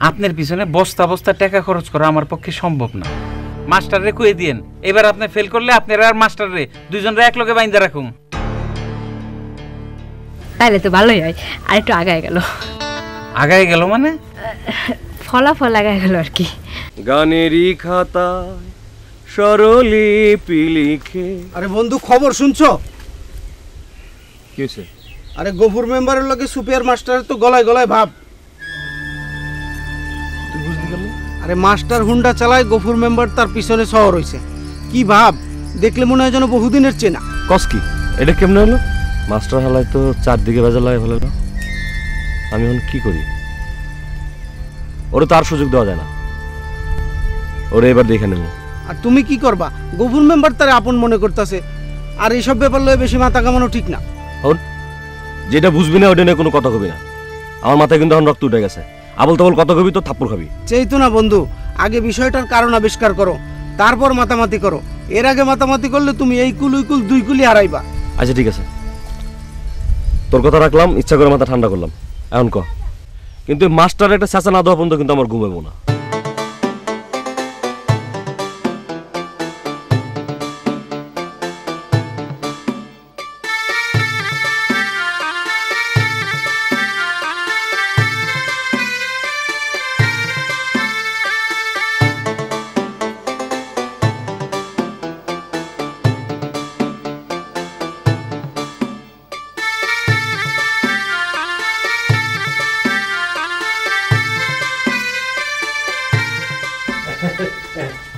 আপনার পিছনে বস্তা বস্তা টাকা খরচ করা আমার পক্ষে সম্ভব না। মাস্টাররে কয়ে দিয়েন এবার আপনি ফেল করলে আপনারা আর মাস্টাররে দুইজনরে এক লগে বাইন্দা রাখুন। তাইলে তো ভালোই হয়। আর একটু আগায় গেল। আগায় গেল মানে? ফলাফল আগায় গেল আর কি। গানেরই খাতায় স্বরলিপি লিখে। আরে বন্ধু, খবর শুনছো? কি হয়েছে? আরে গফুর মেম্বারের লগে সুপিয়ার মাস্টারের তো গলায় গলায় ভাব। তুই বুঝলি কেন? আরে মাস্টার হুন্ডা চালায়, গফুর মেম্বার তার পিছনে শহর হইছে। কি ভাব, দেখলে মনে হয় যেন বহুদিনের চেনা। কস কি? এটা কেমনে হলো? মাস্টার হালায় তো চারদিকে বেজা লাগে ফেলে না। আমি এখন কি করি? ওরে তো আর সুযোগ দেওয়া যায় না। ওরে এবার দেখে নেব। আর তুমি কি করবা? গফুর মেম্বার তারে আপন মনে করতেছে। আর এইসব ব্যাপার লয়ে বেশি মাথা কামানো ঠিক না। হন, যেটা বুঝবি না ওটা নিয়ে কোনো কথা কবি না। আমার মাথায় কিন্তু এখন রক্ত উঠে গেছে। আবল তাবল কথা কবি তো থাপ্পড় খাবি। চেইতো না বন্ধু, আগে বিষয়টার কারণ আবিষ্কার করো, তারপর মাতামাতি করো। এর আগে মাতামাতি করলে তুমি এই কুল উই কুল দুই কুলি হারাইবা। আচ্ছা ঠিক আছে, তোর কথা রাখলাম, ইচ্ছা করে মাথা ঠান্ডা করলাম। এখন ক, কিন্তু মাস্টার একটা চেঁচা না দেওয়া পর্যন্ত কিন্তু আমার ঘুমাবো না।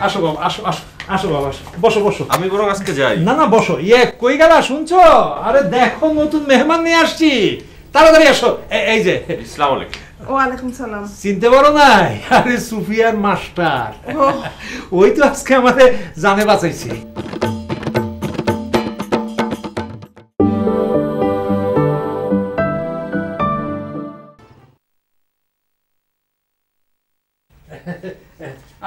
আসো বাবা, আসো আসো আসো বাবা, আসো। বসো বসো। আমি বরং আজকে যাই। না না বসো। কই গেলা শুনছো? আরে দেখো নতুন মেহমান নিয়ে আসছি, তাড়াতাড়ি আসো। এই যে। আসসালামু আলাইকুম। ওয়ালাইকুম সালাম। চিনতে পারো নাই? আরে সুফিয়ার মাস্টার। ওই তো আজকে আমাদের জানে বাঁচাইছে।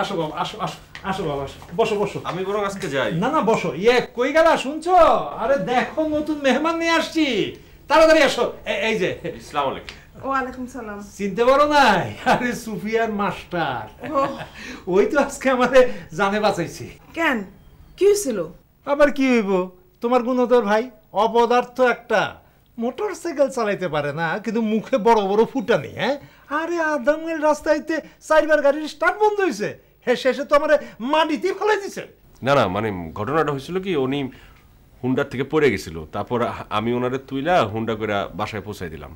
আসো বাবা, আসো আসো আসো বাবা, আসো। বসো বসো। আমি বরং আজকে যাই। না না বসো। কই গেলা শুনছো? আরে দেখো নতুন মেহমান নিয়ে আসছি, তাড়াতাড়ি আসো। এই যে। আসসালামু আলাইকুম। ওয়ালাইকুম সালাম। চিনতে পারো নাই? আরে সুফিয়ার মাস্টার। ওই তো আজকে আমাদের জানে বাঁচাইছে। কেন, কি হয়েছিল? আবার কি হইব? তোমার গুণধর ভাই অপদার্থ একটা, মোটরসাইকেল চালাইতে পারে না, কিন্তু মুখে বড় বড় ফুটানি। হ্যাঁ, আরে আদামের রাস্তাইতে চারবার গাড়ির স্টার্ট বন্ধ হয়েছে, হ্যাঁ শেষে তো আমার মাটিতে ফেলে দিছে। না না, মানে ঘটনাটা হয়েছিল কি, উনি হুন্ডার থেকে পড়ে গেছিল, তারপর আমি ওনারে তুইলা হুন্ডা করে বাসায় পৌঁছাই দিলাম।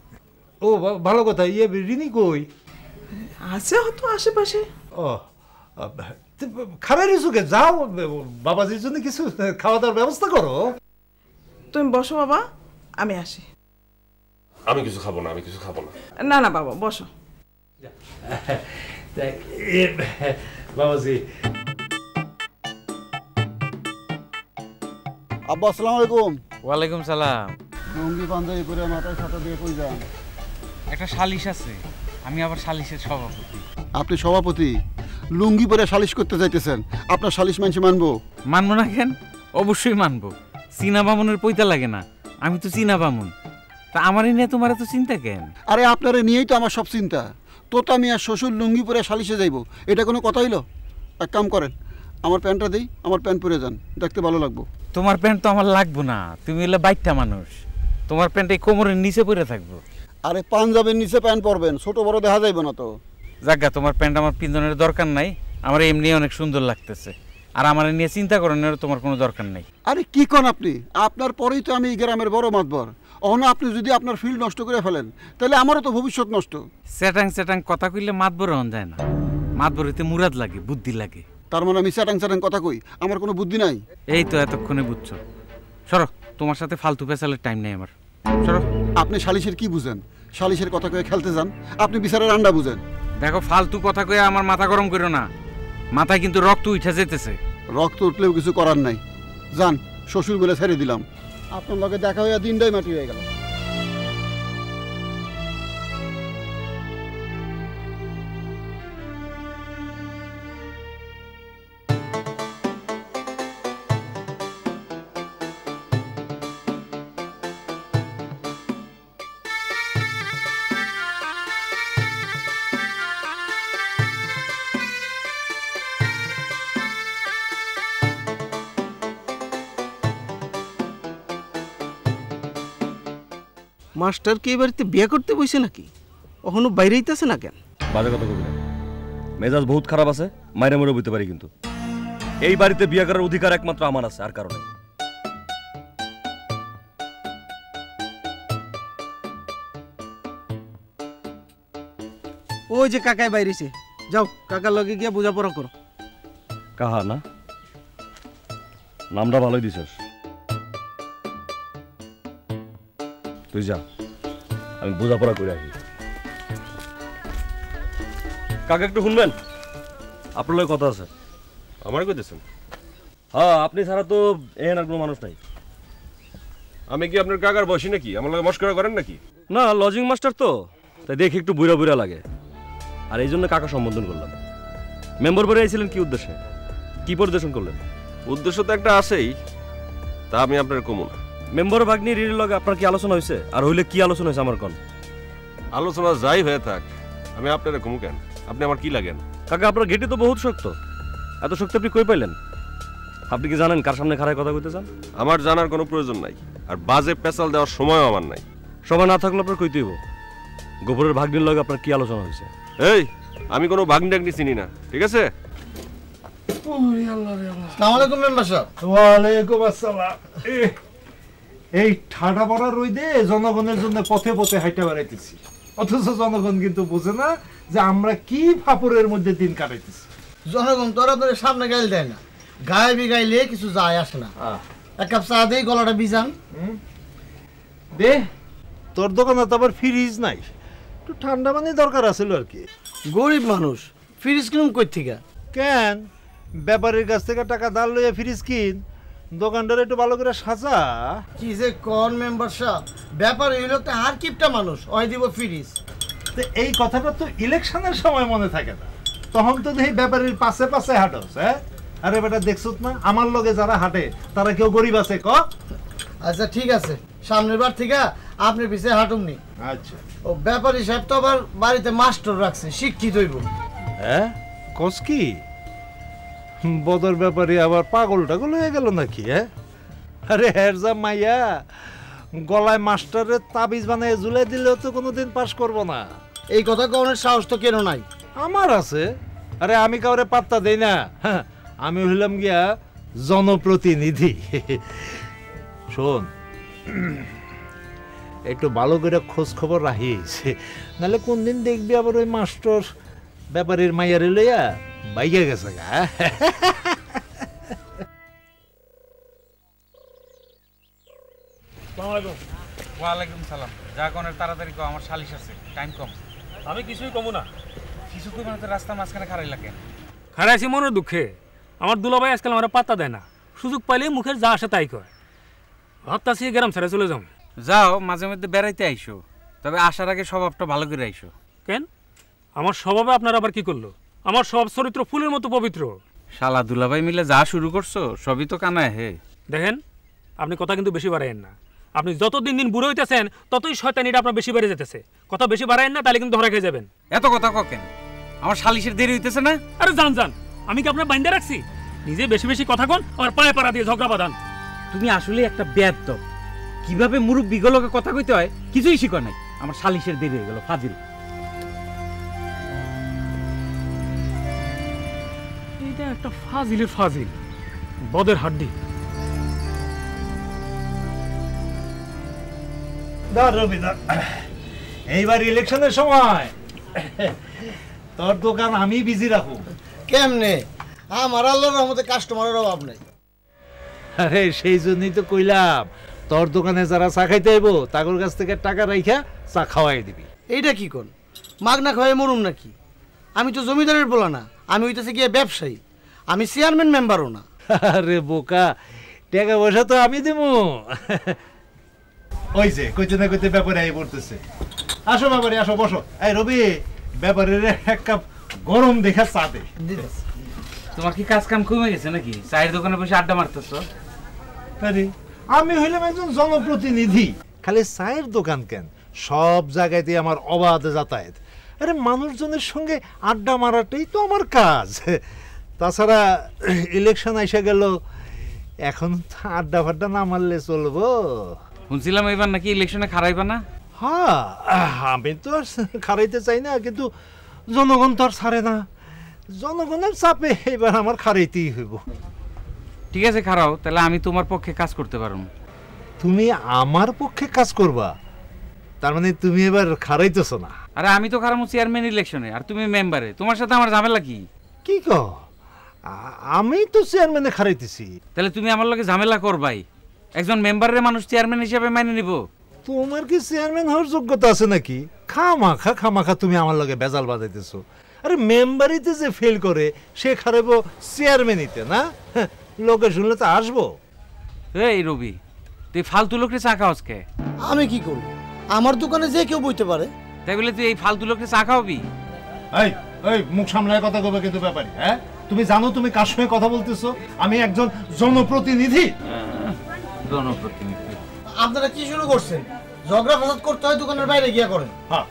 ও ভালো কথা। রিনি কই? আছে হয়তো আশেপাশে। ও খাবার ইস্যুকে যাও, বাবাজির জন্য কিছু খাওয়া দাওয়ার ব্যবস্থা করো। তুমি বসো বাবা, আমি আসি। আমি কিছু খাবো না, আমি কিছু খাবো না। না না বাবা, বসো। বাবাজি। আব্বা আসসালামু আলাইকুম। ওয়ালাইকুম সালাম। লুঙ্গি পাঞ্জাবি পরে মাথায় ছাতা দিয়ে কই যান? একটা সালিশ আছে, আমি আবার সালিশের সভাপতি। আপনি সভাপতি, লুঙ্গি পরে সালিশ করতে যাইতেছেন? আপনার সালিশ মানছে মানবো? মানবো না কেন? অবশ্যই মানবো। চীনা বামুনের পৈতা লাগে না, আমি তো চীনা বামুন। তা আমারই নিয়ে তোমার এত চিন্তা কেন? আরে আপনারে নিয়েই তো আমার সব চিন্তা। তোতা মিয়া শ্বশুর লুঙ্গি পরে সালিশে যাইব, এটা কোনো কথা হইল? এক কাম করেন, আমার প্যান্টটা দিই, আমার প্যান্ট পরে যান, দেখতে ভালো লাগবো। তোমার প্যান্ট তো আমার লাগবো না, তুমি হলে বাইকটা মানুষ, তোমার প্যান্ট এই কোমরের নিচে পরে থাকবো। আরে পাঞ্জাবের নিচে প্যান্ট পরবেন, ছোট বড় দেখা যাইব না তো। যাজ্ঞা, তোমার প্যান্ট আমার পিন্ধনের দরকার নাই, আমার এমনি অনেক সুন্দর লাগতেছে। আর আমার নিয়ে চিন্তা করানোর তোমার কোনো দরকার নেই। আরে কি কোন আপনি? আপনার পরেই তো আমি এই গ্রামের বড় মাতবর। অহন আপনি যদি আপনার ফিল্ড নষ্ট করে ফেলেন তাহলে আমারও তো ভবিষ্যৎ নষ্ট। স্যাটাং স্যাটাং কথা কইলে মাতবর হন যায় না, মাতবর হইতে মুরাদ লাগে, বুদ্ধি লাগে। তার মানে আমি স্যাটাং স্যাটাং কথা কই, আমার কোনো বুদ্ধি নাই? এই তো এতক্ষণে বুঝছো। সরো, তোমার সাথে ফালতু পেছালের টাইম নেই আমার। সরো। আপনি সালিশের কি বুঝেন? সালিশের কথা কয়ে খেলতে যান, আপনি বিচারের আন্ডা বুঝেন। দেখো, ফালতু কথা কয়ে আমার মাথা গরম করো না, মাথায় কিন্তু রক্ত উঠে যেতেছে। রক্ত উঠলেও কিছু করার নাই। যান, শ্বশুর বলে ছেড়ে দিলাম। আপনার লগে দেখা হইয়া দিনটাই মাটি হয়ে গেল। মাস্টার কি এই বাড়িতে বিয়ে করতে বসে নাকি? কখনো বাইরে হইতেছে না কেন? বাজে কথা কবি না, মেজাজ বহুত খারাপ আছে, মাইরে মরে বুঝতে পারি। কিন্তু এই বাড়িতে বিয়ে করার অধিকার একমাত্র আমার আছে, আর কারণে। ওই যে কাকাই বাইরেছে, যাও কাকার লগে গিয়া বোঝাপড়া করো। কাহা না, নামটা ভালোই দিছস। তুই যা, আমি বোঝাপড়া করে আসি। কাকা একটু শুনবেন, আপনার লগে কথা আছে। আমার কইতেছেন? হ্যাঁ, আপনি ছাড়া তো এখানে আর কোনো মানুষ নাই। আমি কি আপনার কাকার বসি নাকি? আমার লগে মস্করা করেন নাকি? না, লজিং মাস্টার তো, তাই দেখি একটু বুড়া বুড়া লাগে, আর এই জন্য কাকা সম্বোধন করলাম। মেম্বার বাড়ি আইছিলেন কি উদ্দেশ্যে, কি পরিদর্শন করলেন? উদ্দেশ্য তো একটা আছেই, তা আমি আপনার কমু না। মেম্বার ভাগ্নি রির লগে আপনার কি আলোচনা হয়েছে? আর হইলে কি আলোচনা হয়েছে আমার কোন? আলোচনা যাই হয়ে থাক, আমি আপনার কমু কেন? আপনি আমার কি লাগেন? কাকা, আপনার গেটি তো বহুত শক্ত। এত শক্তি আপনি কই পাইলেন? আপনি কি জানেন কার সামনে খাড়ায় কথা কইতে চান? আমার জানার কোনো প্রয়োজন নাই, আর বাজে পেছাল দেওয়ার সময়ও আমার নাই। সময় না থাকলে আপনার কইতে হইব গোবরের ভাগ্নির লগে আপনার কি আলোচনা হয়েছে। এই, আমি কোনো ভাগ্নি টাগ্নি চিনি না, ঠিক আছে? আসসালামু আলাইকুম মেম্বার সাহেব। ওয়ালাইকুম আসসালাম। এই ঠাডা পড়া রইদে জনগণের জন্য পথে পথে হাইটা বেড়াইতেছি, অথচ জনগণ কিন্তু বোঝে না যে আমরা কি ফাপুরের মধ্যে দিন কাটাইতেছি। জনগণ তো আর আপনাদের সামনে গাইল দেয় না, গায়ে বিগাইলে কিছু যায় আসে না। এক কাপ চা দেই, গলাটা ভিজান। দে, তোর দোকানে তো আবার ফ্রিজ নাই, একটু ঠান্ডা পানি দরকার আছিল আর কি। গরিব মানুষ, ফ্রিজ কিনুম কই থেকে? কেন, ব্যাপারীর কাছ থেকে টাকা ধার লইয়া ফ্রিজ কিন, দোকানটার একটু ভালো করে সাজা। কি যে কোন মেম্বার সাহেব, ব্যাপার এই লোকটা আর কিপটা মানুষ, ওই দিব ফ্রিজ। তো এই কথাটা তো ইলেকশনের সময় মনে থাকে না, তখন তো দেখি ব্যাপারীর পাশে পাশে হাঁটোস। হ্যাঁ, আরে বেটা দেখছত না আমার লগে যারা হাঁটে তারা কেউ গরিব আছে ক? আচ্ছা ঠিক আছে, সামনের বার থেকে আপনি পিছিয়ে হাঁটুননি। আচ্ছা। ও ব্যাপারী সাহেব তো আবার বাড়িতে মাস্টার রাখছে, শিক্ষিত হইব। হ্যাঁ, কস কি? বদর ব্যাপারী আবার পাগল টাগল হয়ে গেল নাকি? হ্যাঁ, আরে হেরজা মাইয়া গলায় মাস্টারের তাবিজ বানিয়ে ঝুলাই দিলেও তো কোনোদিন পাস করব না। এই কথা কওনের সাহস তো কেন নাই? আমার আছে। আরে আমি কাউরে পাত্তা দেই না, হ্যাঁ, আমি হইলাম গিয়া জনপ্রতিনিধি। শোন, একটু ভালো করে খোঁজ খবর রাখিস, নাহলে কোন দিন দেখবি আবার ওই মাস্টার ব্যাপারীর মাইয়ারে লইয়া বাইকে গেছে গা। ওয়ালাইকুম সালাম। যা কোন তাড়াতাড়ি কও, আমার সালিশ আছে, টাইম কম। আমি কিছুই কমু না। কিছু কই মানে তো রাস্তা মাঝখানে খাড়াই লাগে। খারাইছি মনের দুঃখে। আমার দুলাভাই আজকাল আমার পাত্তা দেয় না, সুযোগ পাইলে মুখের যা আসে তাই কয়। ভাবতাছি গ্রাম ছেড়ে চলে যাও। যাও, মাঝে মধ্যে বেড়াইতে আইসো, তবে আসার আগে স্বভাবটা ভালো করে আইসো। কেন, আমার স্বভাবে আপনার আবার কি করলো? আমার সব চরিত্র ফুলের মতো পবিত্র। শালা দুলাভাই মিলে যা শুরু করছো সবই তো কানায় হে। দেখেন, আপনি কথা কিন্তু বেশি বাড়াইয়েন না। আপনি যত দিন দিন বুড়ো হইতেছেন ততই শয়তানিটা আপনার বেশি বেড়ে যেতেছে। কথা বেশি বাড়াইয়েন না, তাহলে কিন্তু ধরা খেয়ে যাবেন। এত কথা কেন? আমার সালিশের দেরি হইতেছে না? আরে যান যান, আমি কি আপনার বাইন্দা রাখছি? নিজে বেশি বেশি কথা কন আর পায়ে পাড়া দিয়ে ঝগড়া বাঁধান। তুমি আসলে একটা বেয়াদব। কিভাবে মুরব্বিগুলোকে কথা কইতে হয় কিছুই শিখো নাই। আমার সালিশের দেরি হয়ে গেল, ফাজিল। এইটা একটা ফাজিলের ফাজিল, বদের হাড্ডি। ধর রবি ধর। এইবার ইলেকশনের সময় তোর দোকান আমি বিজি রাখবো। কেমনে? আমার আল্লাহর রহমতে কাস্টমারের অভাব নেই। আরে সেই জন্যই তো কইলাম তোর দোকানে যারা চা খাইতে আইবো তাদের কাছ থেকে টাকা রাইখা চা খাওয়াই দিবি। এইটা কি কোন মাগনা খাওয়াই মরুম নাকি? আমি তো জমিদারের বলা না, আমি হইতেছে গিয়ে ব্যবসায়ী, আমি চেয়ারম্যান মেম্বারও না। আরে বোকা, টাকা পয়সা তো আমি দেবো। ওই যে কইতে না কইতে ব্যাপারে আই পড়তেছে। আসো ব্যাপারে আসো, বসো। এই রবি, ব্যাপারের এক কাপ গরম দেখা চা দে। তোমার কি কাজ কাম কমে গেছে নাকি? চায়ের দোকানে বসে আড্ডা মারতেছো? আরে আমি হইলাম একজন জনপ্রতিনিধি, খালি চায়ের দোকান কেন, সব জায়গাতে আমার অবাধ যাতায়াত। আরে মানুষজনের সঙ্গে আড্ডা মারাটাই তো আমার কাজ। তাছাড়া ইলেকশন এসে গেল, এখন আড্ডা ফাড্ডা না মারলে চলবো? শুনছিলাম এবার নাকি ইলেকশনে খারাইবা না? হ্যাঁ, আমি তো আর খারাইতে চাই না, কিন্তু জনগণ তো আর ছাড়ে না। জনগণের চাপে এবার আমার খারাইতেই হইব। ঠিক আছে, খারাও, তাহলে আমি তোমার পক্ষে কাজ করতে পারবো। তুমি আমার পক্ষে কাজ করবা? তার মানে তুমি এবার খারাইতেছ না? আরে আমি তো খারামু চেয়ারম্যান ইলেকশনে, আর তুমি মেম্বারে, তোমার সাথে আমার ঝামেলা কি? কি কো? আমি তো চেয়ারম্যানে খারাইতেছি। তাহলে তুমি আমার লগে ঝামেলা করবাই? একজন মেম্বারের মানুষ চেয়ারম্যান হিসেবে মাইনে নিব? তোমার কি চেয়ারম্যান হওয়ার যোগ্যতা আছে নাকি? খামাখা তুমি আমার লগে বেজাল বাজাইতেছো। আরে মেম্বারিতে যে ফেল করে সে খারাইব চেয়ারম্যানিতে না? লোকে শুনলে তো আসবো। এই রবি, তুই ফালতু লোকরে চা খাওয়াস কে? আমি কি করব? আমার দোকানে যে কেউ বইতে পারে। তাই বলে তুই এই ফালতু লোকরে চা খাওয়াবি? এই এই মুখ সামলায় কথা কবে কিন্তু ব্যাপারী, হ্যাঁ? তুমি জানো তুমি কার সঙ্গে কথা বলতেছো? আমি একজন জনপ্রতিনিধি। জনপ্রতিনিধি? আপনারা কি শুরু করছেন? ঝগড়া ফাসাদ করতে হয় দোকানের বাইরে গিয়া করেন। হ্যাঁ,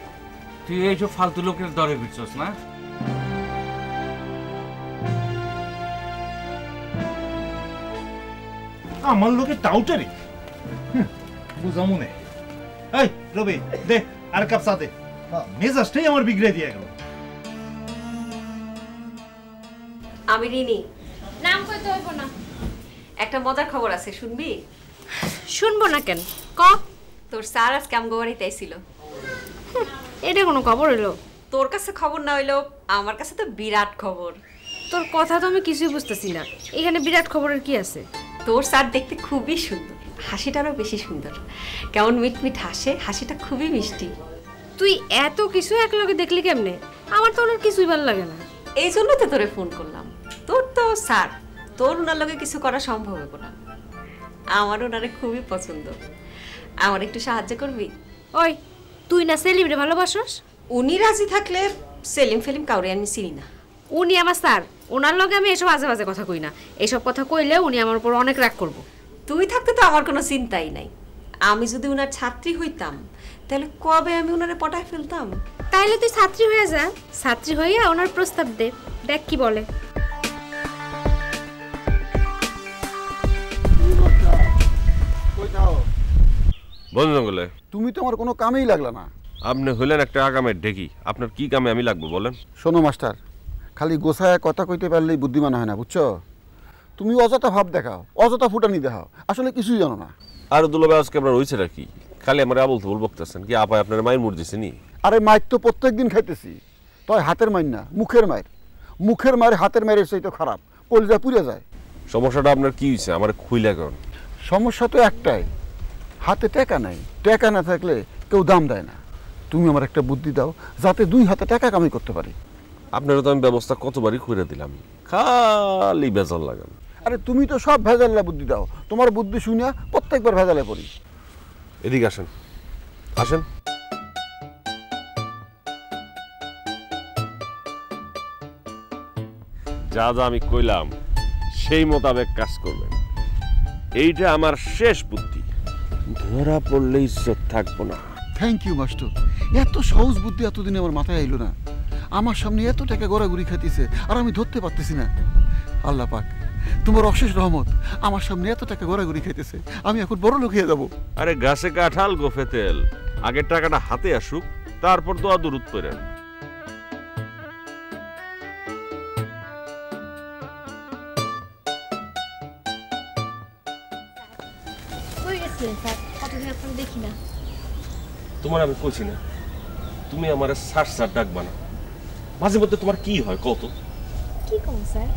তুই এইসব ফালতু লোকের দরে বিচ্ছস না? আমার লোকে টাউটারি বুঝা মনে। এই রবি, দে আর কাপ চা দে। মেজাজটাই আমার বিগড়ে দিয়ে গেল। আমি রিনি। নাম কইতে হইব না। একটা মজার খবর আছে, শুনবি? শুনবো না কেন, ক। তোর স্যার আজ ক্যামগো বাড়িতে আইছিল। এটা কোনো খবর হইলো? তোর কাছে খবর না হইলো আমার কাছে তো বিরাট খবর। তোর কথা তো আমি কিছুই বুঝতেছি না, এখানে বিরাট খবরের কি আছে? তোর স্যার দেখতে খুবই সুন্দর, হাসিটারও বেশি সুন্দর, কেমন মিটমিট হাসে, হাসিটা খুবই মিষ্টি। তুই এত কিছু একলগে দেখলি কেমনে? আমার তো ওনার কিছুই ভালো লাগে না। এই জন্য তো তোরে ফোন করলাম। তোর তো স্যার, তোর ওনার লগে কিছু করা সম্ভব হবে না। আমার ওনারে খুবই পছন্দ, আমার একটু সাহায্য করবি? ওই, তুই না সেলিমরে ভালোবাসস? উনি রাজি থাকলে সেলিম ফেলিম কাউরে আমি চিনি না। উনি আমার স্যার, ওনার লগে আমি এসব আজে বাজে কথা কই না। এসব কথা কইলে উনি আমার উপর অনেক রাগ করব। তুই থাকতে তো আমার কোনো চিন্তাই নাই। আমি যদি ওনার ছাত্রী হইতাম তাহলে কবে আমি ওনারে পটায় ফেলতাম। তাইলে তুই ছাত্রী হয়ে যা, ছাত্রী হইয়া ওনার প্রস্তাব দে, দেখ কি বলে। বন জঙ্গলে তুমি তো আমার কোনো কামেই লাগলা না। আপনি হইলেন একটা আগামের ঢেকি, আপনার কি কামে আমি লাগবো বলেন? শোনো মাস্টার, খালি গোছায় কথা কইতে পারলেই বুদ্ধিমান হয় না, বুঝছো? তুমি অযথা ভাব দেখাও, অযথা ফুটানি দেখাও, আসলে কিছুই জানো না। আর দুলাভাই আজকে আপনার হয়েছে নাকি? খালি আমার আবল তবল বকতেছেন কি? আপায় আপনার মায়ের মুড় দিছে নি? আরে মায়ের তো প্রত্যেক দিন খাইতেছি, তয় হাতের মায়ের না, মুখের মায়ের। মুখের মায়ের হাতের মায়ের সেই তো খারাপ, কলজা পুড়ে যায়। সমস্যাটা আপনার কি হয়েছে আমার খুইলা কেন? সমস্যা তো একটাই, হাতে টাকা নাই। টাকা না থাকলে কেউ দাম দেয় না। তুমি আমার একটা বুদ্ধি দাও যাতে 2 হাতে টাকা কামাই করতে পারি। আপনারও তো আমি ব্যবস্থা কতবারই করে দিলাম, খালি বেজাল লাগান। আরে তুমি তো সব ভেজাল্লা বুদ্ধি দাও, তোমার বুদ্ধি শুনিয়া প্রত্যেকবার ভেজালে পড়ি। এদিকে আসেন, আসেন। যা যা আমি কইলাম সেই মোতাবেক কাজ করবেন। এইটা আমার শেষ বুদ্ধি, ধরা পড়লে ইজ্জত থাকবো না। থ্যাংক ইউ মাস্টার, এত সহজ বুদ্ধি এতদিন আমার মাথায় আইলো না। আমার সামনে এত টাকা গড়াগড়ি খাইতেছে আর আমি ধরতে পারতেছি না। আল্লাহ পাক, তোমার অশেষ রহমত, আমার সামনে এত টাকা গড়াগড়ি খাইতেছে, আমি এখন বড় লোক হয়ে যাবো। আরে গাছে কাঁঠাল গোফে তেল, আগের টাকাটা হাতে আসুক, তারপর দোয়া দুরুদ করেন। কই গেছিলেন স্যার? কতদিন আপনাকে দেখি না। তোমার আমি কইছি না তুমি আমার স্যার স্যার ডাকবা না। মাঝে মধ্যে তোমার কি হয় কত? কি কম স্যার?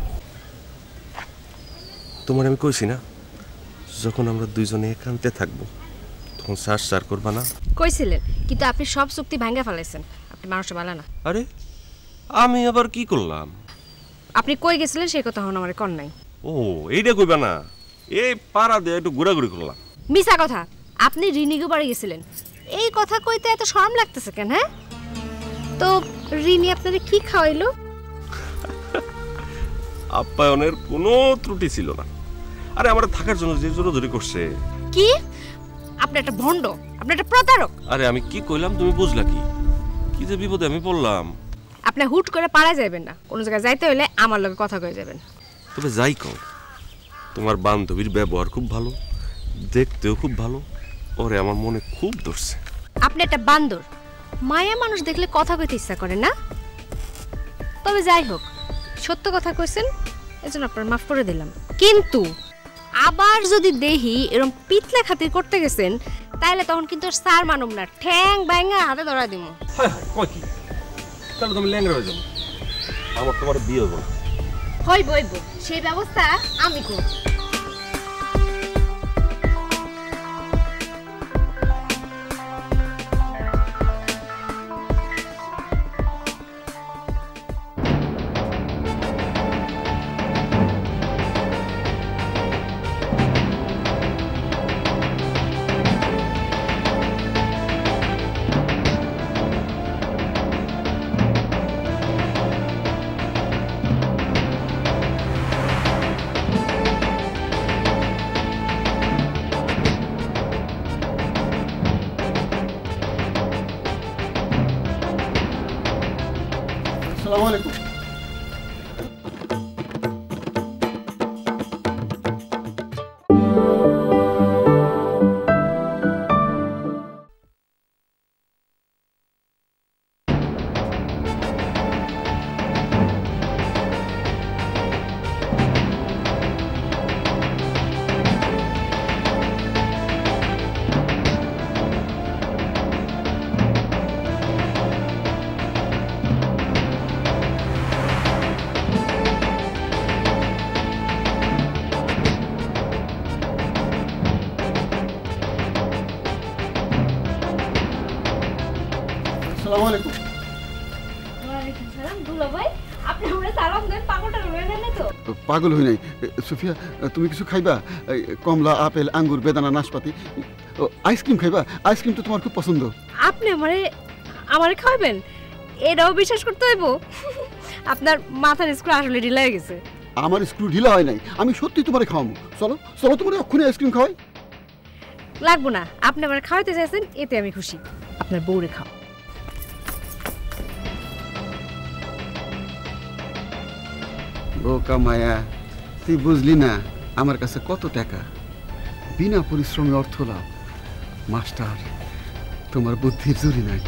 তোমার আমি কইছি না যখন আমরা দুইজনে একান্তে থাকবো তখন স্যার স্যার করবা না। কইছিলেন, কিন্তু আপনি সব চুক্তি ভাঙা ফেলাইছেন। আপনি মানুষটা ভালো না। আরে আমি আবার কি করলাম? আপনি কই গেছিলেন সেই কথা হন আমার কন নাই। ও এইটা কইবা না, এই পাড়া দিয়ে একটু ঘোরাঘুরি করলাম। মিছা কথা, আপনি রিনিগো বাড়ি গেছিলেন। এই কথা কইতে এত শরম লাগতেছে কেন? হ্যাঁ, তো রিনি আপনাদের কি খাওয়াইলো? আপ্যায়নের কোনো ত্রুটি ছিল না। আরে আমার থাকার জন্য যে জোরাজোরি করছে। কি? আপনি একটা ভণ্ড, আপনি একটা প্রতারক। আরে আমি কি কইলাম তুমি বুঝলা কি? কি যে বিপদে আমি পড়লাম। আপনি হুট করে পাড়ায় যাবেন না, কোনো জায়গায় যাইতে হইলে আমার লগে কথা কয়ে যাবেন। তবে যাই কও, তোমার বান্ধবীর ব্যবহার খুব ভালো, দেখতেও খুব ভালো, ওরে আমার মনে খুব ধরছে। আপনি একটা বান্দর, মায়া মানুষ দেখলে কথা কইতে ইচ্ছা করে না? তবে যাই হোক, সত্য কথা কইছেন, এজন্য আপনার মাফ করে দিলাম। কিন্তু আবার যদি দেহি এরকম পিতলা খাতির করতে গেছেন, তাহলে তখন কিন্তু স্যার মানব না, ঠ্যাং ব্যাঙা হাতে ধরা দিব। কয় কি? তাহলে তুমি ল্যাংড়া হয়ে যাবো, আমার তোমার বিয়ে হবো না। হইব হইব, সেই ব্যবস্থা আমি করব। আসসালামু আলাইকুম। আসসালামু আলাইকুম। ওয়ালাইকুম সালাম। দুলাভাই, আপনি আমরা সালাম দেন, পাগলটা রয়ে গেল না তো? পাগল হই নাই। সুফিয়া, তুমি কিছু খাইবা? কমলা, আপেল, আঙ্গুর, বেদানা, নাশপাতি, আইসক্রিম খাইবা? আইসক্রিম তো তোমার খুব পছন্দ। আপনি আমারে খাওয়াবেন? এটাও বিশ্বাস করতে হইব? আপনার মাথার স্ক্রু আসলে ঢিলা হয়ে গেছে। আমার স্ক্রু ঢিলা হয় নাই, আমি সত্যি তোমারে খাওয়াবো। চলো চলো, তোমার এক্ষুনি আইসক্রিম খাওয়াই। লাগবো না, আপনি আমার খাওয়াইতে চাইছেন, এতে আমি খুশি। আপনার বউরে খাও। বোকা মায়া, তুই বুঝলি না আমার কাছে কত টাকা, বিনা পরিশ্রমে অর্থ লাভ। মাস্টার, তোমার বুদ্ধির জুড়ি নাই।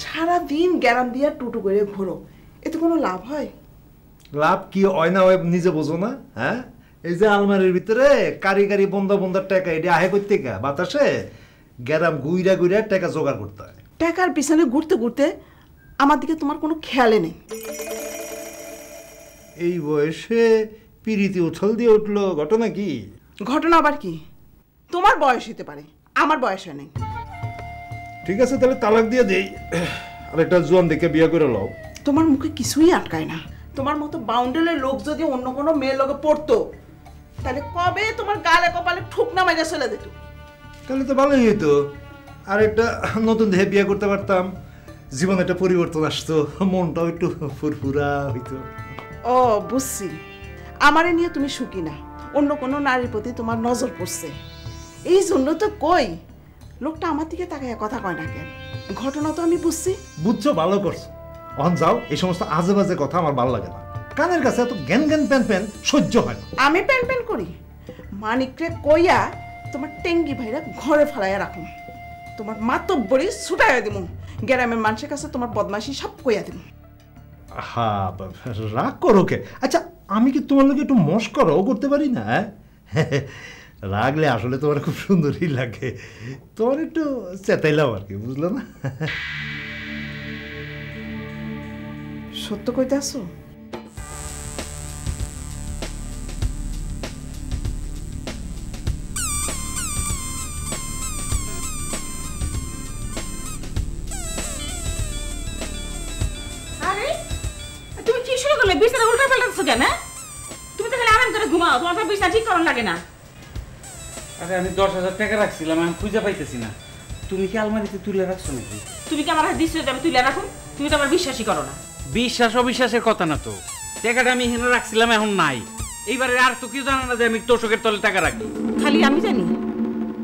সারাদিন গ্যারাম দিয়া টুটু করে ঘোরো, এতে কোনো লাভ হয়? লাভ কি হয় না হয় নিজে বোঝো না? হ্যাঁ, এই যে আলমারির ভিতরে কারি কারি বন্ধা বন্ধার টাকা, এটা আহে করতে গা বাতাসে গ্যারাম গুইরা গুইরা টাকা জোগাড় করতে হয়। টাকার পিছনে ঘুরতে ঘুরতে আমার দিকে তোমার কোনো খেয়ালে নেই। এই বয়সে পিরিতি উছল দিয়ে উঠলো, ঘটনা কি? ঘটনা আবার কি? তোমার বয়স হতে পারে, আমার বয়স হয় নাই। ঠিক আছে, তাহলে তালাক দিয়ে দেই, আর একটা জোয়ান দেখে বিয়ে করে লও। তোমার মুখে কিছুই আটকায় না। তোমার মতো বাউন্ডালের লোক যদি অন্য কোনো মেয়ের লোকে পড়তো, তাহলে কবে তোমার গালে কপালে ঠুকনা মাইরা চলে যেত। তাহলে তো ভালোই হইতো, আর একটা নতুন দেহে বিয়ে করতে পারতাম, জীবনে একটা পরিবর্তন আসতো, মনটাও একটু ফুরফুরা হইতো। ও বুঝছি, আমারে নিয়ে তুমি সুখী না, অন্য কোনো নারীর প্রতি তোমার নজর পড়ছে। এই জন্য তো কই লোকটা আমার দিকে তাকায় কথা কয় না কেন। ঘটনা তো আমি বুঝছি। বুঝছো, ভালো করছো। অন যাও, এই সমস্ত আজে বাজে কথা আমার ভালো লাগে না। কানের কাছে এত জ্ঞান জ্ঞান প্যান প্যান সহ্য হয় না। আমি প্যান প্যান করি? মানিকরে কইয়া তোমার টেঙ্গি ভাইরা ঘরে ফেলাইয়া রাখুন, তোমার মাতব্বরি ছুটাইয়া দিব, গ্রামের মানুষের কাছে তোমার বদমাশি সব কইয়া দিব। হা, রাগ করো কে? আচ্ছা, আমি কি তোমার লোক একটু মস্করাও করতে পারি না? রাগলে আসলে তোমার খুব সুন্দরই লাগে, তোমার একটু চেতাইলাম আর কি, বুঝলো না? সত্য কইতে আসো? আরে তুমি কি শুরু করলে? বিছানা উল্টা পাল্টাচ্ছ কেন? তুমি তো খালি আরাম করে ঘুমাও, তোমার তো বিছানা ঠিক করার লাগে না। আরে আমি 10,000 টাকা রাখছিলাম, আমি খুঁজে পাইতেছি না। তুমি কি আলমারিতে তুলে রাখছো নাকি? তুমি কি আমার হাতে দিচ্ছ যে আমি তুলে রাখুন? তুমি তো আমার বিশ্বাসই করো না। বিশ্বাস অবিশ্বাসের কথা না তো, টাকাটা আমি এখানে রাখছিলাম, এখন নাই। এইবারে আর তো কেউ জানে না যে আমি তোষকের তলে টাকা রাখি। খালি আমি জানি,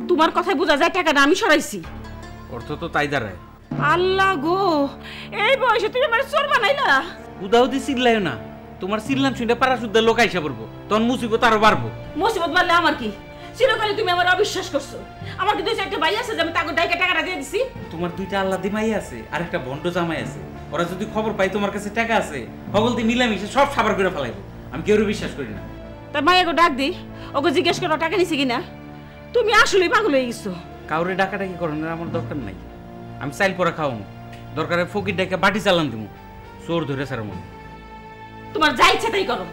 তোমার কথায় বোঝা যায় টাকাটা আমি সরাইছি। অর্থ তো তাই দাঁড়ায়। আল্লাহ গো, এই বয়সে তুমি আমার চোর বানাইলা। উদাহরণ চিল্লাইও না, তোমার চিল্লাম শুনে পাড়া শুদ্ধা লোক আইসা পড়বো, তখন মুসিবত আরো বাড়বো। মুসিবত বাড়লে আমার কি? চিরকালে তুমি আমার অবিশ্বাস করছো। আমার কি 2-4টা ভাই আছে যে আমি তাকে ডাইকে টাকাটা দিয়ে দিছি? তোমার 2টা আল্লাহ দিমাই আছে আর একটা বন্ড জামাই আছে। ওরা যদি খবর পাই তোমার কাছে টাকা আছে, হগল দিয়ে মিলামিশে সব সাবার করে ফেলাইবো। আমি কেউ বিশ্বাস করি না। তার মাইয়াকে ডাক দি, ওকে জিজ্ঞেস করো টাকা নিছে কিনা। তুমি আসলেই পাগল হয়ে গেছো। কাউরে ডাকাডাকি করানোর আমার দরকার নাই। আমি চাইল পরে খাওয়াবো, দরকারে ফকির ডাকে বাটি চালান দিব, চোর ধরে সার মনে। তোমার যা ইচ্ছা তাই করো।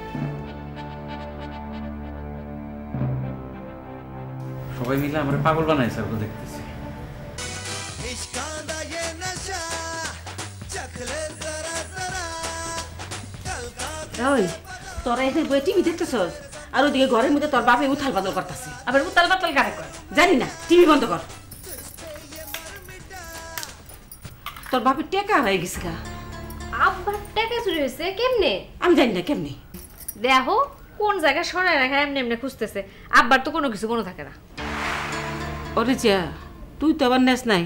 সবাই মিলে আমার পাগল বানাই স্যার, দেখতেছি। ওই তোরা এখানে বই টিভি দেখতেছস, আর ওদিকে ঘরের মধ্যে তোর বাপে উথাল পাতাল করতেছে। আবার উথাল পাতাল কারে কর জানি না, টিভি বন্ধ কর। তোর বাপের টেকা হয়ে গেছে গা। আব্বার টাকা চুরি হয়েছে কেমনে? আমি জানি না কেমনে। দেখো কোন জায়গায় সরাই রাখা এমনি এমনি খুঁজতেছে। আব্বার তো কোনো কিছু মনে থাকে না। ওরে যা, তুই তো আবার নেস নাই।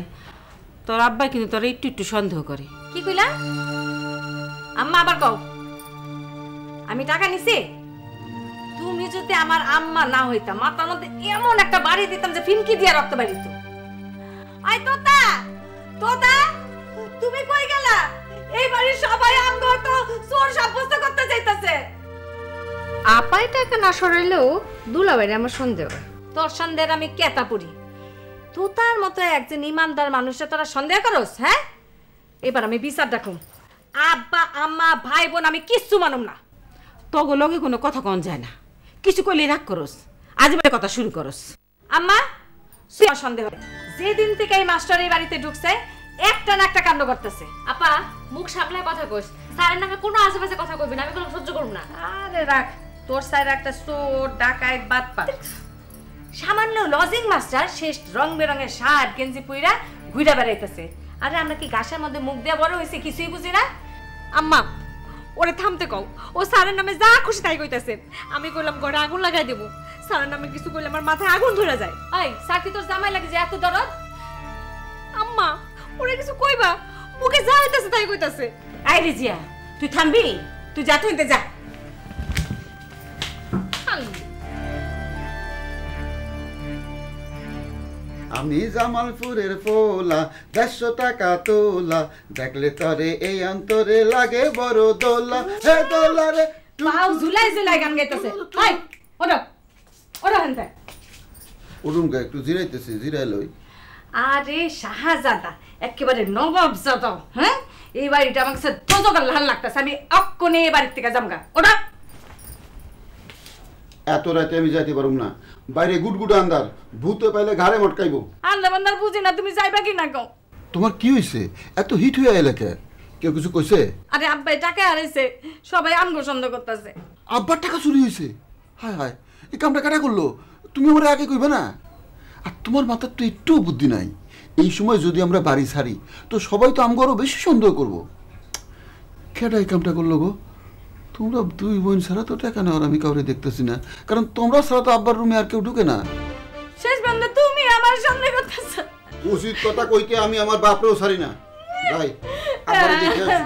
তোর আব্বা কিন্তু তোর একটু একটু সন্দেহ করে। কি কইলা? আম্মা আবার কও আমি টাকা নিছি? তুমি যদি আমার আম্মা না হইতা, মাথার মধ্যে এমন একটা বাড়ি দিতাম যে ফিনকি দিয়া রক্ত বাড়িত। আই তোতা, তোতা তুমি কই গেলা? এই বাড়ির সবাই আমগো তো চোর সাব্যস্ত করতে যাইতাছে। আপাই টাকা না সরাইলেও দুলাভাইরে আমার সন্দেহ। তোর সন্দেহের আমি কেতা পড়ি। তোতার মতো একজন ইমানদার মানুষের তোরা সন্দেহ করস? হ্যাঁ, এবার আমি বিচার দেখুন। আব্বা আম্মা ভাই বোন আমি কিচ্ছু মানুম না। তগো লগে কোনো কথা কন যায় না, কিছু কইলে রাগ করস, আজীবনে কথা শুরু করস। আম্মা সন্দেহ, যেদিন থেকে এই মাস্টার এই বাড়িতে ঢুকছে একটা না একটা কাণ্ড করতেছে। আপা মুখ সামলায় কথা কইস, স্যারের নামে কোনো আশেপাশে কথা কইবি না, আমি কোনো সহ্য করব না। আরে রাখ, তোর স্যার একটা চোর ডাকাত বাটপার। সামান্য লজিং মাস্টার শেষ রং বেরঙের শার্ট গেঞ্জি পইরা ঘুরে বেড়াইতেছে। আরে আমরা কি গাছের মধ্যে মুখ দিয়ে বড় হয়েছে, কিছুই বুঝি না। আম্মা ওরে থামতে কও, ও স্যারের নামে যা খুশি তাই কইতাছে। আমি কইলাম ঘরে আগুন লাগাই দেবো, স্যারের নামে কিছু কইলে আমার মাথায় আগুন ধরে যায়। এই স্যার কি তোর জামাই লাগে যে এত দরদ? আম্মা ওরে কিছু কইবা, মুখে যা হইতাছে তাই কইতাছে। আই রে জিয়া, তুই থামবি? তুই যা, তুই যা। আমি জামালপুরের পোলা, 150 টাকা তোলা, দেখলে তরে এই অন্তরে লাগে বড় দোলা। হে দোলা রে পাও ঝুলাই ঝুলাই গান গাইতেছে। হাই ওড়ো ওড়ো হানতে উড়ুমগা একটু জিরাইতেছি, জিরাই লই। আরে শাহজাদা একেবারে নবাব জাদা। হ্যাঁ, এই বাড়িটা আমার কাছে দজকাল লাল লাগতেছে। আমি অক্ষণে এই বাড়ির থেকে যামগা। ওড়ো। এত রাতে আমি যাইতে পারুম না, বাইরে গুটগুট আন্দার, ভূতে পাইলে ঘাড়ে মটকাইবো। আন্দা বান্দার বুঝি না, তুমি যাইবা কি না কও? তোমার কি হইছে? এত হিট হয়ে এলাকা কেউ কিছু কইছে? আরে আব্বাই টাকা হারাইছে, সবাই আমগো সন্দেহ করতেছে। আব্বার টাকা চুরি হয়েছে? হায় হায়, এই কামটা কাটা করলো? তুমি আমার আগে কইবে না? আর তোমার মাথার তো একটু বুদ্ধি নাই। এই সময় যদি আমরা বাড়ি ছাড়ি তো সবাই তো আমগো আরো বেশি সন্দেহ করবো। কেডা এই কামটা করলো গো? তোমরা দুই বোন ছাড়া তো টাকা নেওয়ার আমি কাউরে দেখতেছি না, কারণ তোমরা ছাড়া তো আব্বার রুমে আর কেউ ঢুকে না। শেষ বন্ধু তুমি আমার সন্দেহ করতেছ। উচিত কথা কইতে আমি আমার বাপরেও ছাড়ি না। ভাই আব্বারে দেখে আসি।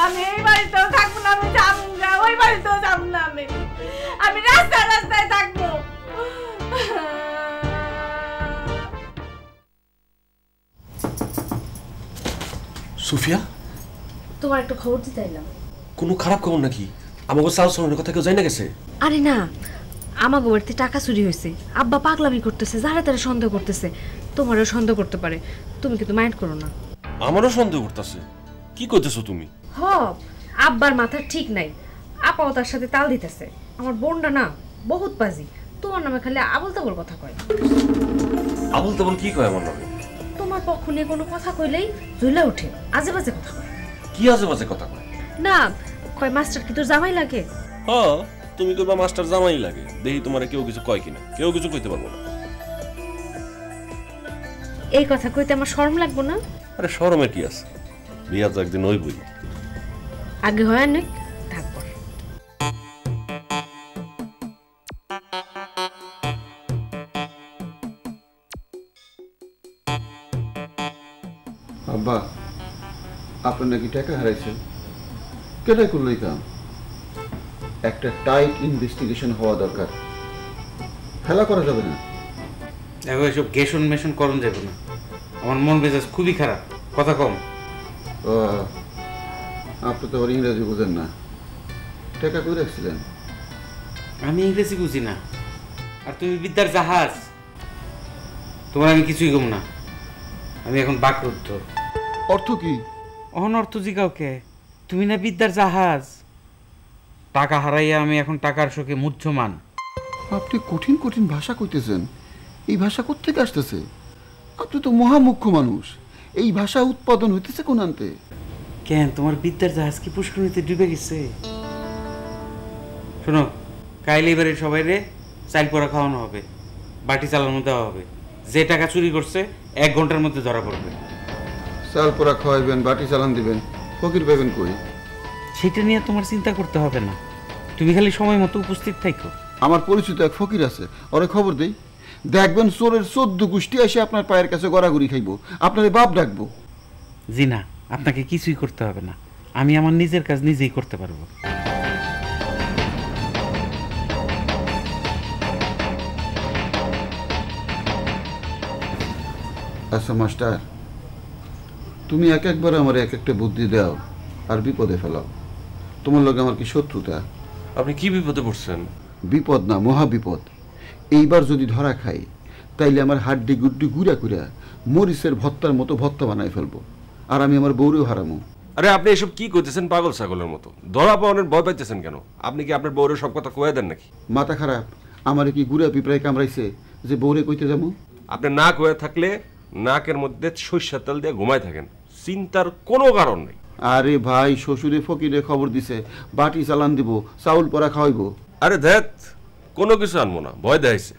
আমি এই বাড়িতেও থাকবো না, আমি যাবো না, ওই বাড়িতেও যাবো না। আমি রাস্তায় রাস্তায় থাকবো। সুফিয়া, তোমার একটু খবর দিতে এলাম। কোনো খারাপ খবর নাকি? আমাকে চাল চলনের কথা কেউ জানি না গেছে? আরে না, আমাকে বাড়িতে টাকা চুরি হয়েছে, আব্বা পাগলামি করতেছে, যারা তারা সন্দেহ করতেছে, তোমারও সন্দেহ করতে পারে, তুমি কিন্তু মাইন্ড করো না। আমারও সন্দেহ করতেছে? কি করতেছো তুমি? হ, আব্বার মাথা ঠিক নাই, আপাও তার সাথে তাল দিতেছে। আমার বোনটা না বহুত বাজি, তোমার নামে খালি আবল তাবল কথা কয়। আবল তাবল কি কয় আমার নামে? তোমার পক্ষ নিয়ে কোনো কথা কইলেই জ্বলে ওঠে, আজে বাজে কথা কয়। কি আজে বাজে কথা কয়? না কয় মাস্টার কি তোর জামাই লাগে? হ্যাঁ, তুমি কইবা মাস্টার জামাই লাগে, দেখি তোমারে কেউ কিছু কয় কিনা। কেউ কিছু কইতে পারবো না। এই কথা কইতে আমার শরম লাগবো না? আরে শরমের কি আছে, বিয়া তো একদিন হইবই। আগে হয় অনেক থাকবো। আব্বা, আপনার নাকি টাকা হারাইছেন, কেটে করলোই কাম। একটা টাইট ইনভেস্টিগেশন হওয়া দরকার, খেলা করা যাবে না। দেখো এসব গেশন মেশন করণ যাবে না, আমার মন মেজাজ খুবই খারাপ, কথা কম। ও, আপনি তো আবার ইংরেজি বুঝেন না, টাকা কই রাখছিলেন? আমি ইংরেজি বুঝি না, আর তুমি বিদ্যার জাহাজ, তোমার আমি কিছুই কম না। আমি এখন বাকরুদ্ধ। অর্থ কি? অনর্থ জিগাওকে, তুমি না বিদ্যার জাহাজ। টাকা হারাইয়া আমি এখন টাকার শোকে মুহ্যমান। আপনি কঠিন কঠিন ভাষা কইতেছেন, এই ভাষা কোত্থেকে আসতেছে? আপনি তো মহামুখ্য মানুষ, এই ভাষা উৎপাদন হইতেছে কোন আনতে? কেন তোমার বিদ্যার জাহাজ কি পুষ্করিণীতে ডুবে গেছে? শোনো, কাইলে এবারে সবাই রে চাল পোড়া খাওয়ানো হবে, বাটি চালানো দেওয়া হবে। যে টাকা চুরি করছে 1 ঘন্টার মধ্যে ধরা পড়বে। চাল পোড়া খাওয়াইবেন, বাটি চালান দিবেন, ফকির পাইবেন কই? সেটা নিয়ে তোমার চিন্তা করতে হবে না, তুমি খালি সময় মতো উপস্থিত থাকো। আমার পরিচিত এক ফকির আছে, ওরে খবর দেই, দেখবেন চোরের 14 গোষ্ঠী এসে আপনার পায়ের কাছে গড়াগড়ি খাইবো, আপনার বাপ ডাকবো। জি না, আপনাকে কিছুই করতে হবে না, আমি আমার নিজের কাজ নিজেই করতে পারবো। আচ্ছা মাস্টার, তুমি এক একবার আমার এক একটা বুদ্ধি দাও আর বিপদে ফেলাও। তোমার লগে আমার কি শত্রুতা? আপনি কি বিপদে পড়ছেন? বিপদ না, মহা বিপদ। এইবার যদি ধরা খাই তাইলে আমার হাড্ডি গুড্ডি গুড়া কুড়া মরিচের ভত্তার মতো ভত্তা বানাই ফেলবো, আর আমি আমার বউরেও হারামো। আরে আপনি এসব কি করতেছেন পাগল ছাগলের মতো? ধরা পাওয়ানোর ভয় পাইতেছেন কেন? আপনি কি আপনার বউরের সব কথা কয়ে দেন নাকি? মাথা খারাপ, আমারে কি গুড়া পিঁপড়ায় কামড়াইছে যে বউরে কইতে যাবো? আপনি না কয়ে থাকলে নাকের মধ্যে সরিষার তেল দিয়ে ঘুমায় থাকেন, চিন্তার কোনো কারণ নেই। আরে ভাই, শ্বশুরে ফকিরে খবর দিছে বাটি চালান দিব, চাউল পরা খাওয়াইবো। আরে দেখ, কোনো কিছু আনবো না, ভয় দেখাইছে।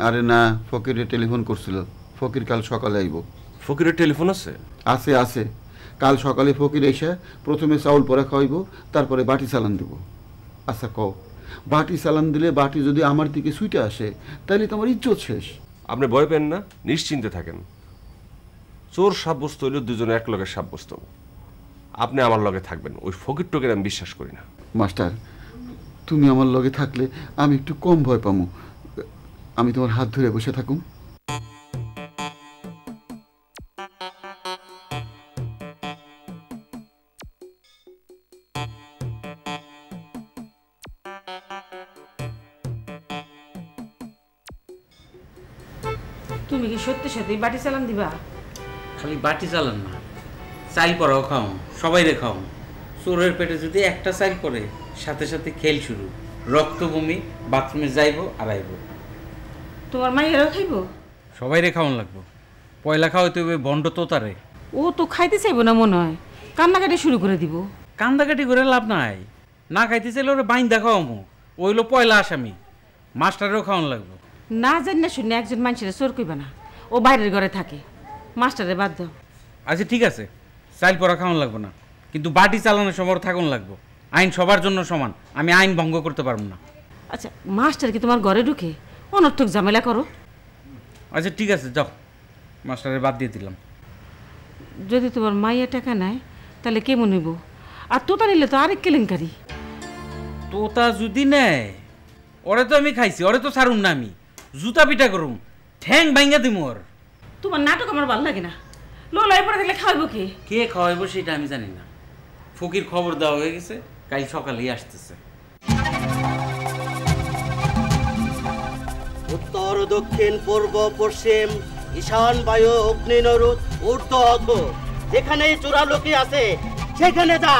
আরে না, ফকিরে টেলিফোন করছিল, ফকির কাল সকালে আইব। ফকিরের টেলিফোন আছে? আছে আছে, কাল সকালে ফকির এসে প্রথমে চাউল পরা খাওয়াইব, তারপরে বাটি চালান দিব। আচ্ছা কও, বাটি চালান দিলে বাটি যদি আমার দিকে ছুটে আসে তাহলে তোমার ইজ্জত শেষ। আপনি ভয় পেন না, নিশ্চিন্তে থাকেন। চোর সাব্যস্ত হইলে দুজনে এক লগে সাব্যস্ত। আপনি আমার লগে থাকবেন, ওই ফকির টোকের আমি বিশ্বাস করি না। মাস্টার, তুমি আমার লগে থাকলে আমি একটু কম ভয় পামু। আমি তোমার হাত ধরে বসে থাকুম। তুমি কি সত্যি সত্যি বাটি চালান দিবা? খালি বাটি চালান না, চাল পরাও খাও, সবাই রে খাও। চোরের পেটে যদি একটা চাল পরে, সাথে সাথে খেল শুরু, রক্ত বমি, বাথরুমে যাইব আর আইব। তোমার মাইয়ারাও খাইব? সবাই রে খাওয়ান লাগবো। পয়লা খাওয়াইতে হবে বন্ড তোতারে। ও তো খাইতে চাইবো না মনে হয়, কান্নাকাটি শুরু করে দিব। কান্দাকাটি করে লাভ নাই, না খাইতে চাইলে ওরা বাইন দেখাও মো, ওইলো পয়লা আসামি। মাস্টারেরও খাওয়ান লাগবো। না জানি না শুনে একজন মানুষের চোর কইবা না, ও বাইরের ঘরে থাকে, মাস্টারে বাদ দাও। আচ্ছা ঠিক আছে, চাইল পরা খাওয়ান লাগবো না, কিন্তু বাটি চালানোর সময় থাকুন লাগবো। আইন সবার জন্য সমান, আমি আইন ভঙ্গ করতে পারবো না। আচ্ছা মাস্টার কি তোমার ঘরে ঢুকে অনর্থক ঝামেলা করো? আচ্ছা ঠিক আছে, যাও, মাস্টারের বাদ দিয়ে দিলাম। যদি তোমার মাইয়া টাকা নেয় তাহলে কেমন হইব? আর তোতা নিলে তো আরেক কেলেঙ্কারি। তোতা যদি নেয়, ওরে তো আমি খাইছি, ওরে তো ছাড়ুম না আমি, জুতা পিটা করুম, ঠ্যাং ভাঙ্গা দিম ওর। তোমার নাটক আমার ভালো লাগে না। লোলাই পরে দেখলে খাওয়াইবো কে? কে খাওয়াইবো সেটা আমি জানি না। ফকির খবর দেওয়া হয়ে গেছে, কাল সকালেই আসতেছে। উত্তর দক্ষিণ পূর্ব পশ্চিম ঈশান বায়ু অগ্নি নরুদ ঊর্ধ্ব অধ, যেখানে চূড়ালোকি আছে সেখানে যা।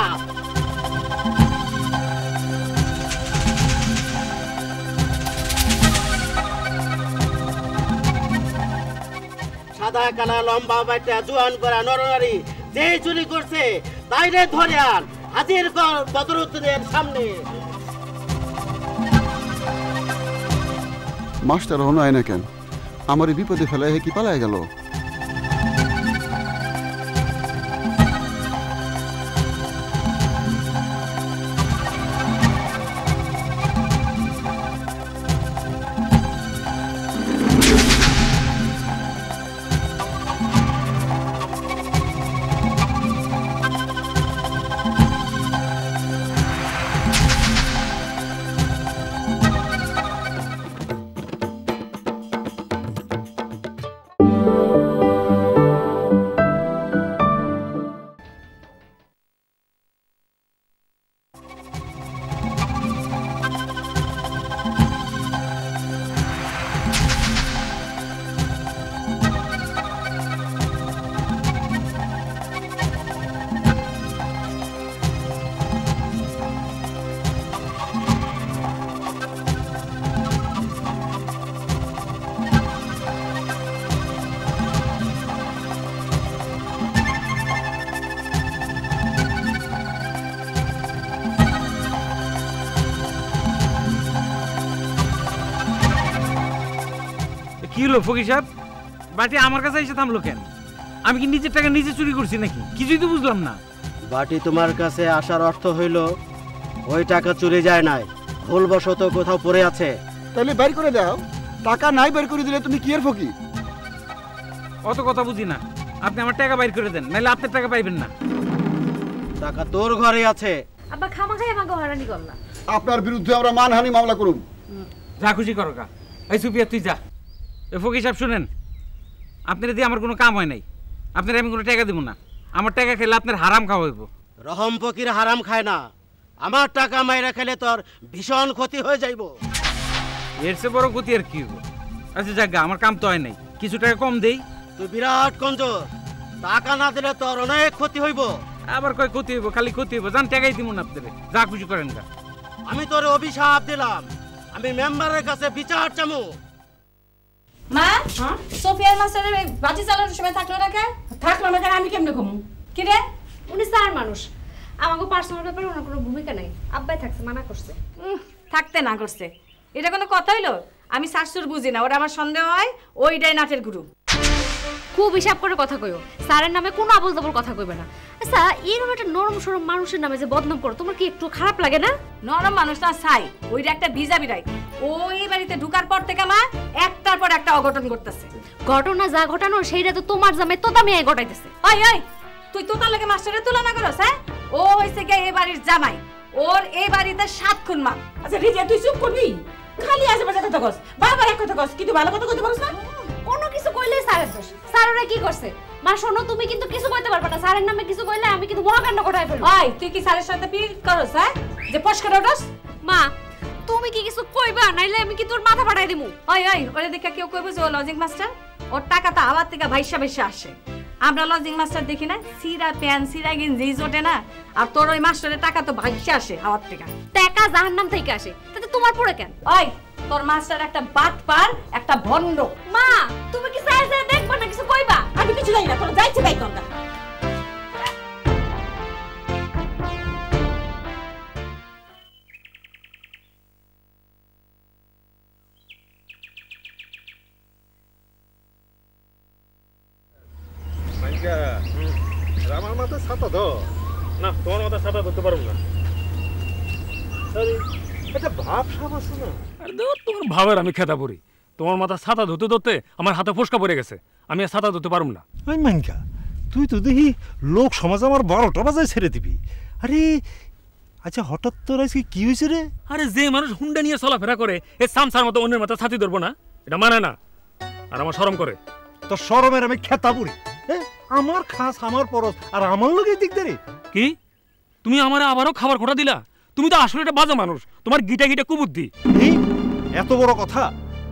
সাদা কালা লম্বা বাটা জোয়ান করা নরনারী যে চুরি করছে তাইরে ধরে আন, হাজির কর বদরুদ্দিনের সামনে। মাস্টার হন আয় না কেন? আমার এই বিপদে ফেলায় কি পালায় গেল? কি হলো ফকির সাহেব, বাটি আমার কাছে এসে থামলো কেন? আমি কি নিজের টাকা নিজে চুরি করছি নাকি? কিছুই তো বুঝলাম না। বাটি তোমার কাছে আসার অর্থ হইল ওই টাকা চুরি যায় নাই, ভুলবশত কোথাও পড়ে আছে। তাহলে বের করে দাও। টাকা নাই বের করে দিলে তুমি কি এর ফকির? অত কথা বুঝি না, আপনি আমার টাকা বাইর করে দেন, নাহলে আপনার টাকা পাইবেন না। টাকা তোর ঘরে আছে। আব্বা খামাখাই আমাকে হয়রানি করলা। আপনার বিরুদ্ধে আমরা মানহানি মামলা করব। যা খুশি করো কা। এই সুপিয়া তুই যা। এ ফকির সাহেব শুনেন, আপনার দিয়ে আমার কোনো কাম হয় নাই, আপনার আমি কোনো টাকা দেবো না। আমার টাকা খেলে আপনার হারাম খাওয়া হইব। রহম ফকির হারাম খায় না, আমার টাকা মাইরা খেলে তোর ভীষণ ক্ষতি হয়ে যাইব। এর চেয়ে বড় ক্ষতি আর কি হইব? আচ্ছা জায়গা, আমার কাম তো হয় নাই, কিছু টাকা কম দেই। তুই বিরাট কঞ্জর, টাকা না দিলে তোর অনেক ক্ষতি হইব। আবার কয় ক্ষতি হইব, খালি ক্ষতি হইব। জান টাকাই দিব না আপনারে, যা খুশি করেন গা। আমি তোর অভিশাপ দিলাম, আমি মেম্বারের কাছে বিচার চামু। মা, সোফিয়ার মাস্টারের বাজি চালানোর সময় থাকলো না কে? থাকলো না কেন? আমি কেমনে ঘুমু? কি রে? উনি স্যার মানুষ, আমাকে পার্সোনাল ব্যাপারে ওনার কোনো ভূমিকা নাই। আব্বাই থাকছে, মানা করছে। থাকতে না করছে, এটা কোনো কথা হইলো? আমি শাশুর বুঝি না, ওরা আমার সন্দেহ হয় ওইটাই নাটের গুরু। খুব হিসাব করে কথা কইও, স্যারের নামে কোনো আবল তাবল কথা কইবে না। আচ্ছা, এরকম একটা নরম সরম মানুষের নামে যে বদনাম করো, তোমার কি একটু খারাপ লাগে না? নরম মানুষ না ছাই, ওইটা একটা ভিজা বিড়াই। ও এই বাড়িতে ঢুকার পর থেকে মা একটার পর একটা অঘটন করতেছে। ঘটনা যা ঘটানো সেইটা তো তোমার জামাই তোতা মেয়ে ঘটাইতেছে। ওই ওই, তুই তোতার লাগে মাস্টারের তুলনা করছ? হ্যাঁ, ও হইছে গিয়ে এই বাড়ির জামাই, ওর এই বাড়িতে 7 খুন মা। আচ্ছা রিজা, তুই চুপ করবি? খালি আশেপাশে কথা কস, বারবার এক কথা কস, কিন্তু ভালো কথা কইতে পারছ না। কোনো কিছু কইলে স্যারের দোষ। স্যার ওরা কি করছে? মা শোনো, তুমি কিন্তু কিছু কইতে পারবে না। স্যারের নামে কিছু কইলে আমি কিন্তু মহাকাণ্ড ঘটাই ফেলবো। ওই, তুই কি স্যারের সাথে পিট করছ? হ্যাঁ, যে পশ করে ওঠস? মা, তুমি কি কিছু কইবা, নাইলে আমি কি তোর মাথা ফাটাই দিমু। ওই ওই, ওরে দেখা কেউ কইবে যে ও লজিং মাস্টার? ওর টাকা তো আবার থেকে ভাইসা ভাইসা আসে। আমরা লজিং মাস্টার দেখি না, সিরা প্যান সিরা গেঞ্জি জোটে না, আর তোর ওই মাস্টারের টাকা তো ভাইসা আসে হাওয়ার থেকে। টাকা জাহান্নাম থেকে আসে, তাতে তোমার পড়ে কেন? ওই, তোর মাস্টার একটা বাটপার, একটা ভণ্ড। মা, তুমি কি স্যার স্যার দেখবা না কিছু কইবা? আমি কিছু জানি না, তোর যাইছে তাই কর না। আমার মাথায় ছাতা দাও না, তোমার মাথায় ছাতা ধরতে পারবো না। একটা ভাব সাপ আছে না? আরে দেখো, তোমার ভাবের আমি খেতা পড়ি। তোমার মাথা ছাতা ধরতে ধরতে আমার হাতে ফোসকা পড়ে গেছে, আমি আর ছাতা ধরতে পারবো না। ওই মাইনকা, তুই তো দেখি লোক সমাজ আমার 12টা বাজায় ছেড়ে দিবি। আরে আচ্ছা, হঠাৎ তোর আজকে কি হয়েছে রে? আরে যে মানুষ হুন্ডা নিয়ে চলাফেরা করে, এ সামসার মতো অন্যের মাথা ছাতি ধরবো না, এটা মানে না। আর আমার শরম করে। তোর শরমের আমি খেতা পড়ি। আমার খাস, আমার পরশ, আর আমার লোক এই দিক দেরে কি? তুমি আমার আবারও খাবার খোটা দিলা? তুমি তো আসলে একটা বাজে মানুষ, তোমার গিটা গিটা কুবুদ্ধি। এত বড় কথা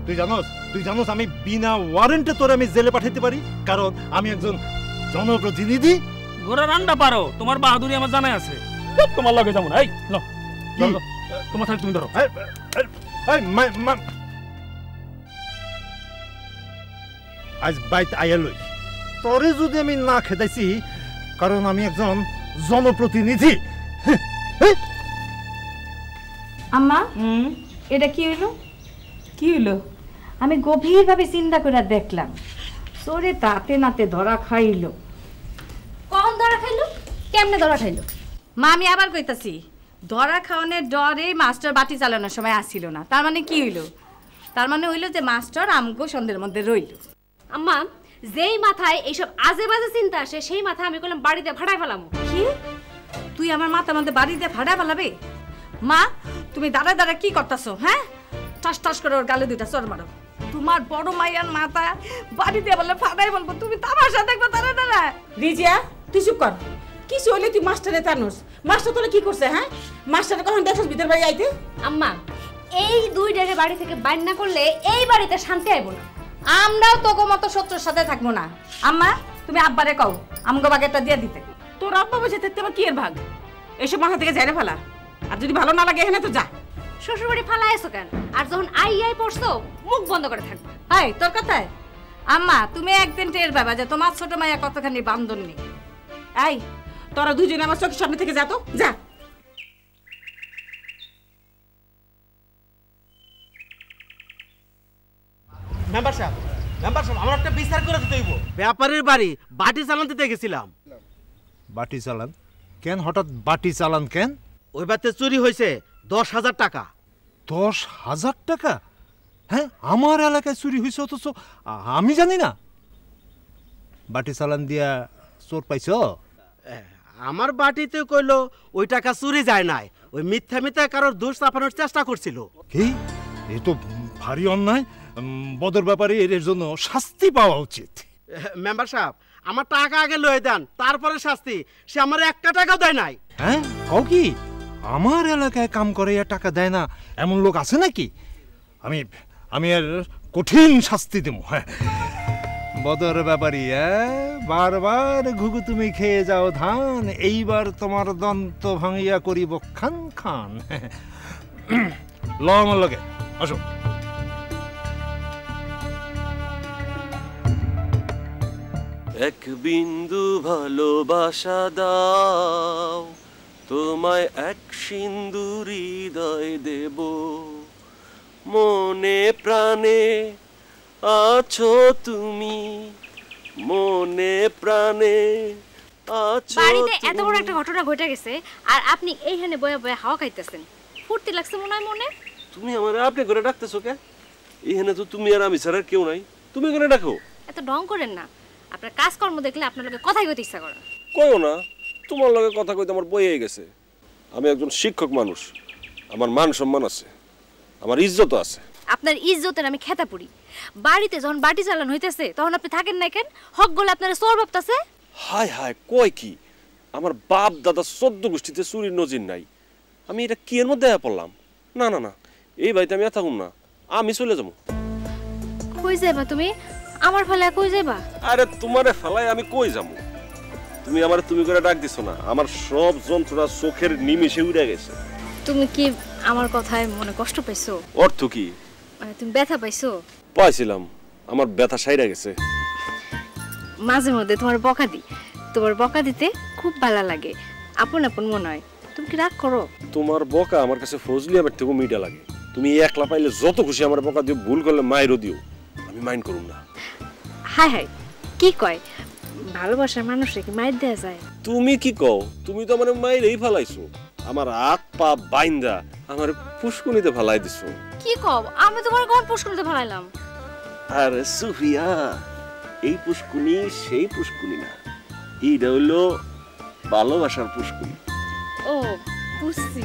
তুই জানোস আমি বিনা ওয়ারেন্টে তোরে আমি জেলে পাঠাইতে পারি, কারণ আমি একজন জনপ্রতিনিধি। ঘোড়া রান্না পারো, তোমার বাহাদুরি আমার জানাই আছে। তোমার লগে যাবো না, এই তোমার সাথে তুমি ধরো। আজ বাইত আয়া লই তোরে যদি আমি না খেদাইছি, কারণ আমি একজন জনপ্রতিনিধি। আম্মা এটা কি হইলো? কি হইলো? আমি গভীরভাবে চিন্তা করে দেখলাম, সোরে তাতে নাতে ধরা খাইলো। কখন ধরা খাইলো? কেমনে ধরা খাইলো? মা আমি আবার কইতাছি, ধরা খাওয়ানোর ডরে মাস্টার বাটি চালানোর সময় আসছিল না। তার মানে কি হইলো? তার মানে হইলো যে মাস্টার আমগো সন্ধ্যের মধ্যে রইল। আম্মা, যেই মাথায় এইসব আজে বাজে চিন্তা আসে, সেই মাথা আমি কইলাম বাড়িতে ভাড়ায় ফেলামু। কি তুই আমার মাথার মধ্যে বাড়িতে ভাড়া ফেলাবে? মা তুমি দাঁড়া দাঁড়া কি করতেছো? হ্যাঁ, ঠাস ঠাস করে ওর গালে দুইটা চড় মারো। তোমার বড় মাইয়ার মাথা বাড়িতে বলে ফাটাই বলবো, তুমি তামাশা দেখবো। দাঁড়া দাঁড়া রিজিয়া তুই চুপ কর। কিছু হইলে তুই মাস্টারে জানোস, মাস্টার তোরা কি করছে? হ্যাঁ, মাস্টারে কখন দেখছিস ভিতর বাড়ি আইতে? আম্মা, এই দুই ডেরে বাড়ি থেকে বাইর না করলে এই বাড়িতে শান্তি আইব না। আমরাও তোকে মতো শত্রুর সাথে থাকবো না। আম্মা তুমি আব্বারে কও আমগো বাগেরটা দিয়ে দিতে। তোর আব্বা বসে থাকতে আমার কি এর ভাগ? এসব মাথা থেকে যাইরে ফেলা। আর যদি ভালো না লাগে এখানে তো যা। শ্বশুর বাড়ি ফালাই আছো কেন? আর যখন আই পড়ছো মুখ বন্ধ করে থাকবে। হাই তোর কথায় আম্মা তুমি একদিন টের পাবা যে তোমার ছোট মাইয়া কতখানি বান্ধন নেই। এই তোরা দুজনে আমার চোখের সামনে থেকে যা তো, যা। মেম্বার সাহেব আমার একটা বিচার করে দিতে হইব। ব্যাপারের বাড়ি বাটি চালান দিতে গেছিলাম। বাটি চালান কেন? হঠাৎ বাটি চালান কেন? ওই বাড়িতে চুরি হয়েছে 10,000 টাকা। 10,000 টাকা? হ্যাঁ, আমার এলাকায় চুরি হয়েছে, অথচ আমি জানি না। বাটি চালান দিয়া চোর পাইছ? আমার বাটিতে কইলো ওই টাকা চুরি যায় নাই, ওই মিথ্যা মিথ্যা কারোর দোষ চাপানোর চেষ্টা করছিল। কি? এ তো ভারী অন্যায়। বদর ব্যাপারে এর জন্য শাস্তি পাওয়া উচিত। মেম্বার সাহেব আমার টাকা আগে লয়ে দেন, তারপরে শাস্তি। সে আমার 1 টাকাও দেয় নাই। হ্যাঁ, কও কি? আমার এলাকায় কাম করে আর টাকা দেয় না এমন লোক আছে নাকি? আমি আর কঠিন শাস্তি দেব। হ্যাঁ, বদর ব্যাপারী, বারবার ঘুঘু তুমি খেয়ে যাও ধান, এইবার তোমার দন্ত ভাঙিয়া করিব খান খান। ল আমার লগে আসো। এক বিন্দু ভালোবাসা দাও, তোমায় এক সিন্দুর হৃদয় দেব, মনে প্রাণে আছো তুমি, মনে প্রাণে আছো। বাড়িতে এত বড় একটা ঘটনা ঘটে গেছে আর আপনি এইখানে বয়ে বয়ে হাওয়া খাইতেছেন। ফুর্তি লাগছে মনে হয় মনে? তুমি আমার আপনি করে ডাকতেছো কে? এখানে তো তুমি আর আমি ছাড়া কেউ নাই, তুমি করে ডাকো। এত ঢং করেন না, আপনার কাজকর্ম দেখলে আপনার লগে কথাই কইতে ইচ্ছা করে। কইও না, তোমার লগে কথা কইতে আমার বইয়ে গেছে। আমি একজন শিক্ষক মানুষ, আমার মান সম্মান আছে, আমার ইজ্জত আছে। আপনার ইজ্জতের আমি খেতা পড়ি। বাড়িতে যখন বাটি চালান হইতেছে তখন আপনি থাকেন না কেন? হক গলে আপনার চোর ভাবতাছে। হায় হায়, কয় কি? আমার বাপ দাদা 14 গোষ্ঠীতে চুরির নজির নাই, আমি এটা কি এর মধ্যে পড়লাম? না না না, এই বাড়িতে আমি থাকুন না, আমি চলে যাবো। কই যাবা তুমি? আমার ফেলায় কই যাবা? আরে তোমারে ফেলায় আমি কই যাবো? তুমি আমারে তুমি করে ডাক দিছো না, আমার সব যন্ত্রণা চোখের নিমেষে উড়ে গেছে। তুমি কি আমার কথায় মনে কষ্ট পাইছো? অর্থ কি? মানে তুমি ব্যথা পাইছো? পাইছিলাম, আমার ব্যথা সাইরা গেছে। মাঝে মধ্যে তোমার বকা দিই, তোমার বকা দিতে খুব ভালো লাগে, আপন আপন মনে হয়। তুমি কি রাগ করো? তোমার বকা আমার কাছে ফজলি আবার থেকে মিঠা লাগে। তুমি একলা পাইলে যত খুশি আমার বকা দিও, ভুল করলে মাইরও দিও, আমি মাইন্ড করুম না। হাই হাই, কি কয়? ভালোবাসার মানুষে কি মাইর দেয়া যায়? তুমি কি কও? তুমি তো আমার মাইরেই ফেলাইছো, আমার হাত পা বাইন্দা আমার পুষ্কুনিতে ফেলাই দিছো। কি কও? আমি তোমার কোন পুষ্কুনিতে ফেলাইলাম? আরে সুফিয়া, এই পুষ্কুনি সেই পুষ্কুনি না, এইটা হইলো ভালোবাসার পুষ্কুনি। ও বুঝছি।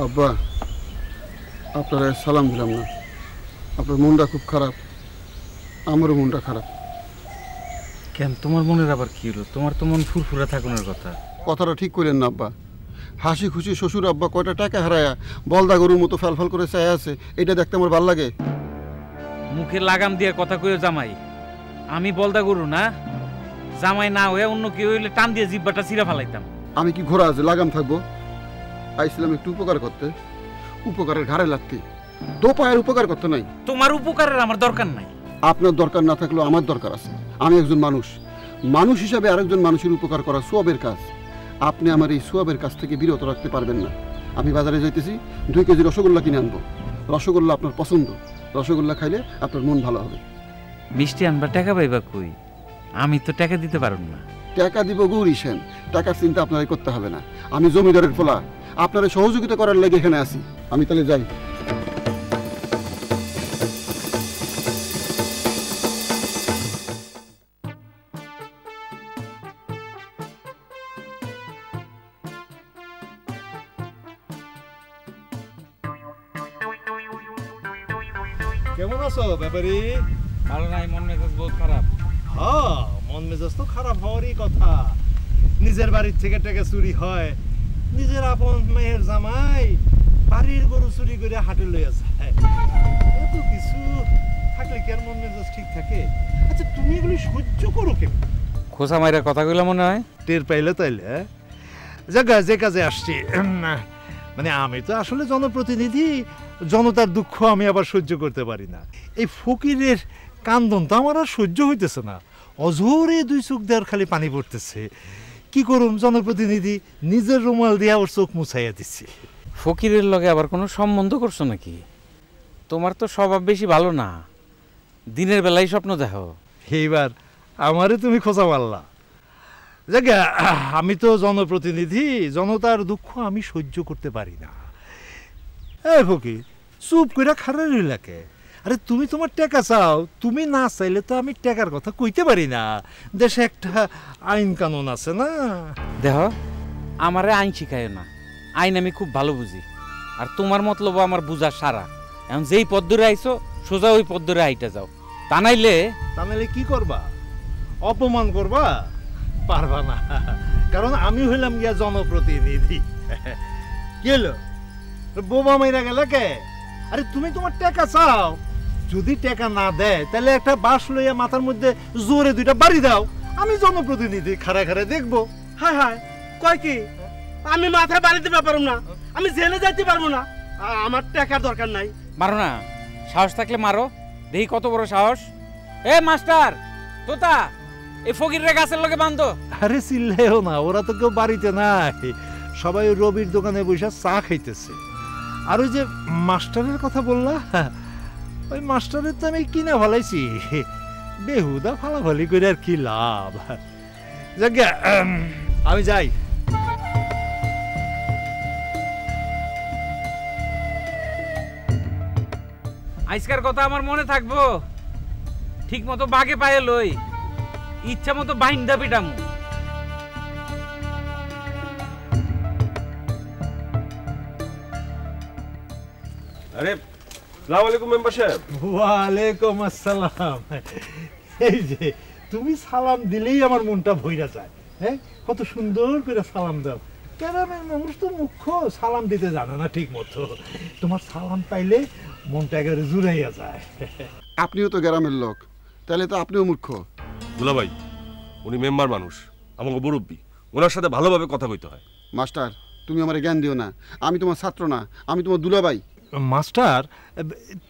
আব্বা আপনারা সালাম দিলাম না, আপনার মনটা খুব খারাপ, আমারও মনটা খারাপ। কেন তোমার মনের আবার কি হলো? তোমার তো মন ফুরফুরা থাকুনের কথা। কথাটা ঠিক করেন না আব্বা। হাসি খুশি শ্বশুর আব্বা কয়টা টাকা হারায়া বলদা গরুর মতো ফেলফেল করে চায় আছে, এটা দেখতে আমার ভাল লাগে। মুখে লাগাম দিয়ে কথা কইও জামাই, আমি বলদা গরু না? জামাই না হয়ে অন্য কেউ হইলে টান দিয়ে জিব্বাটা ছিঁড়া ফেলাইতাম। আমি কি ঘোড়া আছে লাগাম থাকবো? আইছিলাম একটু উপকার করতে, উপকারের ঘাড়ে লাগতে, দো পায়ের উপকার করতে নাই। তোমার উপকারের আমার দরকার নাই। আপনার দরকার না থাকলেও আমার দরকার আছে। আমি একজন মানুষ, মানুষ হিসাবে আরেকজন মানুষের উপকার করা সোয়াবের কাজ। আপনি আমার এই সোয়াবের কাছ থেকে বিরত রাখতে পারবেন না। আমি বাজারে যাইতেছি, 2 কেজি রসগোল্লা কিনে আনবো। রসগোল্লা আপনার পছন্দ, রসগোল্লা খাইলে আপনার মন ভালো হবে। মিষ্টি আনবা টাকা পাইবা কই? আমি তো টাকা দিতে পারব না। টাকা দিব গৌরী সেন, টাকার চিন্তা আপনারাই করতে হবে না। আমি জমিদারের পোলা, আপনারা সহযোগিতা করার লেগে এখানে আছি। আমি তাহলে যাই। কেমন আছো ব্যাপারী? ভালো নাই, মন মেজাজ বহুত খারাপ। হ্যাঁ, মন মেজাজ তো খারাপ হওয়ারই কথা। নিজের বাড়ির থেকে টাকা চুরি হয়, নিজের আপন মেয়ের জামাই বাড়ির গরু চুরি করে হাটে লইয়া যায়। এত কিছু থাকলে কি আর মন মেজাজ ঠিক থাকে? আচ্ছা, তুমি এগুলি সহ্য করো কেমন? খোসা মাইরা কথা কইলা মনে হয়। টের পাইলে তাইলে জায়গা যে কাজে আসছি, মানে আমি তো আসলে জনপ্রতিনিধি, জনতার দুঃখ আমি আবার সহ্য করতে পারি না। এই ফকিরের কান্দন তো আমার আর সহ্য হইতেছে না। অঝোরে 2 চোখ দেওয়ার খালি পানি পড়তেছে। কি করুম, জনপ্রতিনিধি নিজের রুমাল দিয়া ওর চোখ মুছাইয়া দিচ্ছি। ফকিরের লগে আবার কোনো সম্বন্ধ করছো নাকি? তোমার তো স্বভাব বেশি ভালো না, দিনের বেলায় স্বপ্ন দেখো। এইবার আমারে তুমি খোঁজা মারলা। জায়গা, আমি তো জনপ্রতিনিধি, জনতার দুঃখ আমি সহ্য করতে পারি না। এই ফকির, চুপ করে খারাপ রইলাকে। আরে তুমি তোমার টাকা চাও, তুমি না চাইলে তো আমি টাকার কথা কইতে পারি না। দেশে একটা আইন কানুন আছে না? দেখো, আমারে আইন শিখায় না, আইন আমি খুব ভালো বুঝি। আর তোমার মতলব আমার বুঝা সারা। এখন যেই পথ ধরে আইছো, সোজা ওই পথ ধরে আইটা যাও। তা নাইলে কি করবা? অপমান করবা? পারবা না, কারণ আমি হইলাম গিয়া জনপ্রতিনিধি। কি হলো, বোমা মাইরা গেল কে? আরে তুমি তোমার টাকা চাও, যদি টাকা না দেয় তাহলে একটা বাঁশ লইয়া মাথার মধ্যে জোরে 2টা বাড়ি দাও। আমি জনপ্রতিনিধি, খাড়া খাড়া দেখবো। হায় হায়, কয় কি? আমি মাথায় বাড়ি দিতে পারবো না, আমি জেলে যাইতে পারবো না, আমার টাকার দরকার নাই। মারো না, সাহস থাকলে মারো, দেখি কত বড় সাহস। এ মাস্টার তোতা, এই ফকিরের গাছের লগে বান্ধো। আরে চিল্লাইও না, ওরা তো কেউ বাড়িতে নাই, সবাই রবির দোকানে বসে চা খাইতেছে। আর ওই যে মাস্টারের কথা বললা, ওই মাস্টারের তো আমি কিনে ফেলাইছি। বেহুদা ফালাফালি করে আর কি লাভ? আমি যাই। আজকের কথা আমার মনে থাকবো। ঠিক মতো বাগে পায়ে লই, ইচ্ছা মতো বাইন্দা পিটামু। আরে, আসসালামু আলাইকুম মেম্বার সাহেব। ওয়ালাইকুম আসসালাম। এই যে তুমি সালাম দিলেই আমার মনটা ভইরা যায়। হ্যাঁ, কত সুন্দর করে সালাম দাও। গ্রামের মানুষ তো মুখ্য সালাম দিতে জানে না ঠিক মতো। তোমার সালাম পাইলে মনটা একেবারে জুড়াইয়া যায়। আপনিও তো গ্রামের লোক, তাহলে তো আপনিও মূর্খ। দুলা ভাই, উনি মেম্বার মানুষ, আমাকে মুরব্বী, ওনার সাথে ভালোভাবে কথা কইতে হয়। মাস্টার, তুমি আমার জ্ঞান দিও না। আমি তোমার ছাত্র না, আমি তোমার দুলাভাই। মাস্টার,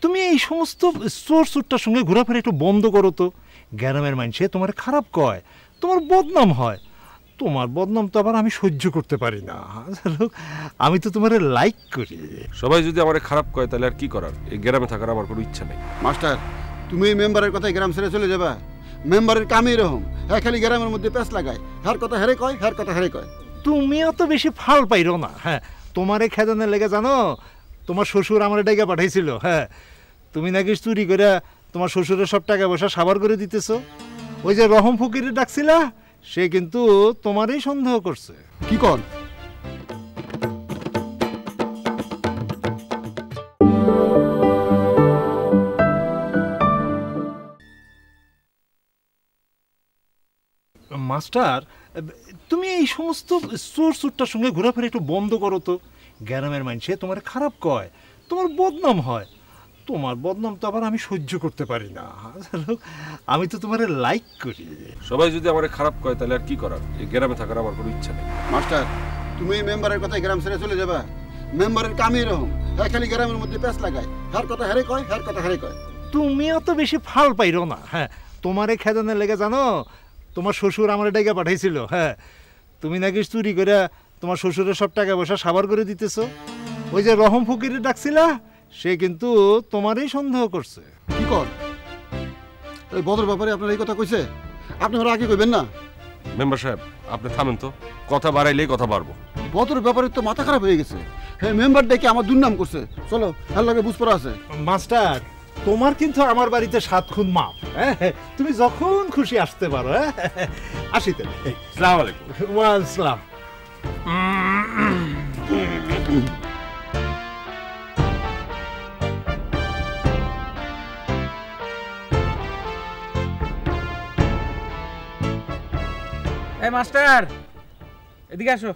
তুমি এই সমস্ত চোর চোরটার সঙ্গে ঘোরাফেরা একটু বন্ধ করো তো। গ্রামের মানুষে তোমার খারাপ কয়, তোমার বদনাম হয়। তোমার বদনাম তো আবার আমি সহ্য করতে পারি না। আমি তো তোমার লাইক করি। সবাই যদি আমার খারাপ কয় তাহলে আর কি করার? এই গ্রামে থাকার আমার কোনো ইচ্ছা নেই। মাস্টার, তুমি এই মেম্বারের কথায় গ্রাম ছেড়ে চলে যাবা? মেম্বারের কামই এরকম, হ্যাঁ খালি গ্রামের মধ্যে প্যাঁচ লাগায়। হ্যার কথা হেরে কয়, হ্যার কথা হেরে কয়। তুমি অত বেশি ফাল পাইরো না। হ্যাঁ, তোমার এই খেদানের লেগে জানো, তোমার শ্বশুর আমার ডাইকা পাঠাইছিল। হ্যাঁ, তুমি নাকি চুরি করে তোমার শ্বশুরের সব টাকা পয়সা সাবার করে দিতেছো। ওই যে রহম ফকিরে ডাকছিলা, সে কিন্তু তোমারই সন্দেহ করছে। কি কর? মাস্টার, তুমি এই সমস্ত চোর চোরটার সঙ্গে ঘোরাফেরা একটু বন্ধ করো তো। গ্রামের মানুষে তোমার খারাপ কয়, তোমার বদনাম হয়। তোমার বদনাম তো আবার আমি সহ্য করতে পারি না। আমি তো তোমার লাইক করি। সবাই যদি আমার খারাপ কয় তাহলে আর কি করার? এই গ্রামে থাকার আমার কোনো ইচ্ছা নেই। মাস্টার, তুমি এই মেম্বারের কথায় গ্রাম ছেড়ে চলে যাবা? মেম্বারের কামই এরকম, হ্যাঁ খালি গ্রামের মধ্যে প্যাঁচ লাগায়, হার কথা হারে কয়, হার কথা হারে কয়। তুমিও তো বেশি ফাল পাইরো না। হ্যাঁ, তোমারে খেদানের লেগে জানো তোমার শ্বশুর আমার ডেকে পাঠাইছিল। হ্যাঁ, তুমি নাকি চুরি করে তোমার শ্বশুরের সব টাকা পয়সা সাবার করে দিতেছো। ওই যে রহম ফকিরে ডাকছিলা, সে কিন্তু তোমারই সন্দেহ করছে। কি কর ওই বদর ব্যাপারে আপনার এই কথা কইছে? আপনি ওরা আগে কইবেন না? মেম্বার সাহেব, আপনি থামেন তো, কথা বাড়াইলেই কথা বাড়বো। বদর ব্যাপারে তো মাথা খারাপ হয়ে গেছে। হ্যাঁ, মেম্বার ডেকে আমার দুর্নাম করছে। চলো, হ্যাঁ লাগে বুঝ পড়া আছে। মাস্টার, তোমার কিন্তু আমার বাড়িতে 7 খুন মাপ। হ্যাঁ, তুমি যখন খুশি আসতে পারো। হ্যাঁ, আসিতে। আসসালামু আলাইকুম। ওয়ালাইকুম আসসালাম। এই মাস্টার, এদিকে আসো।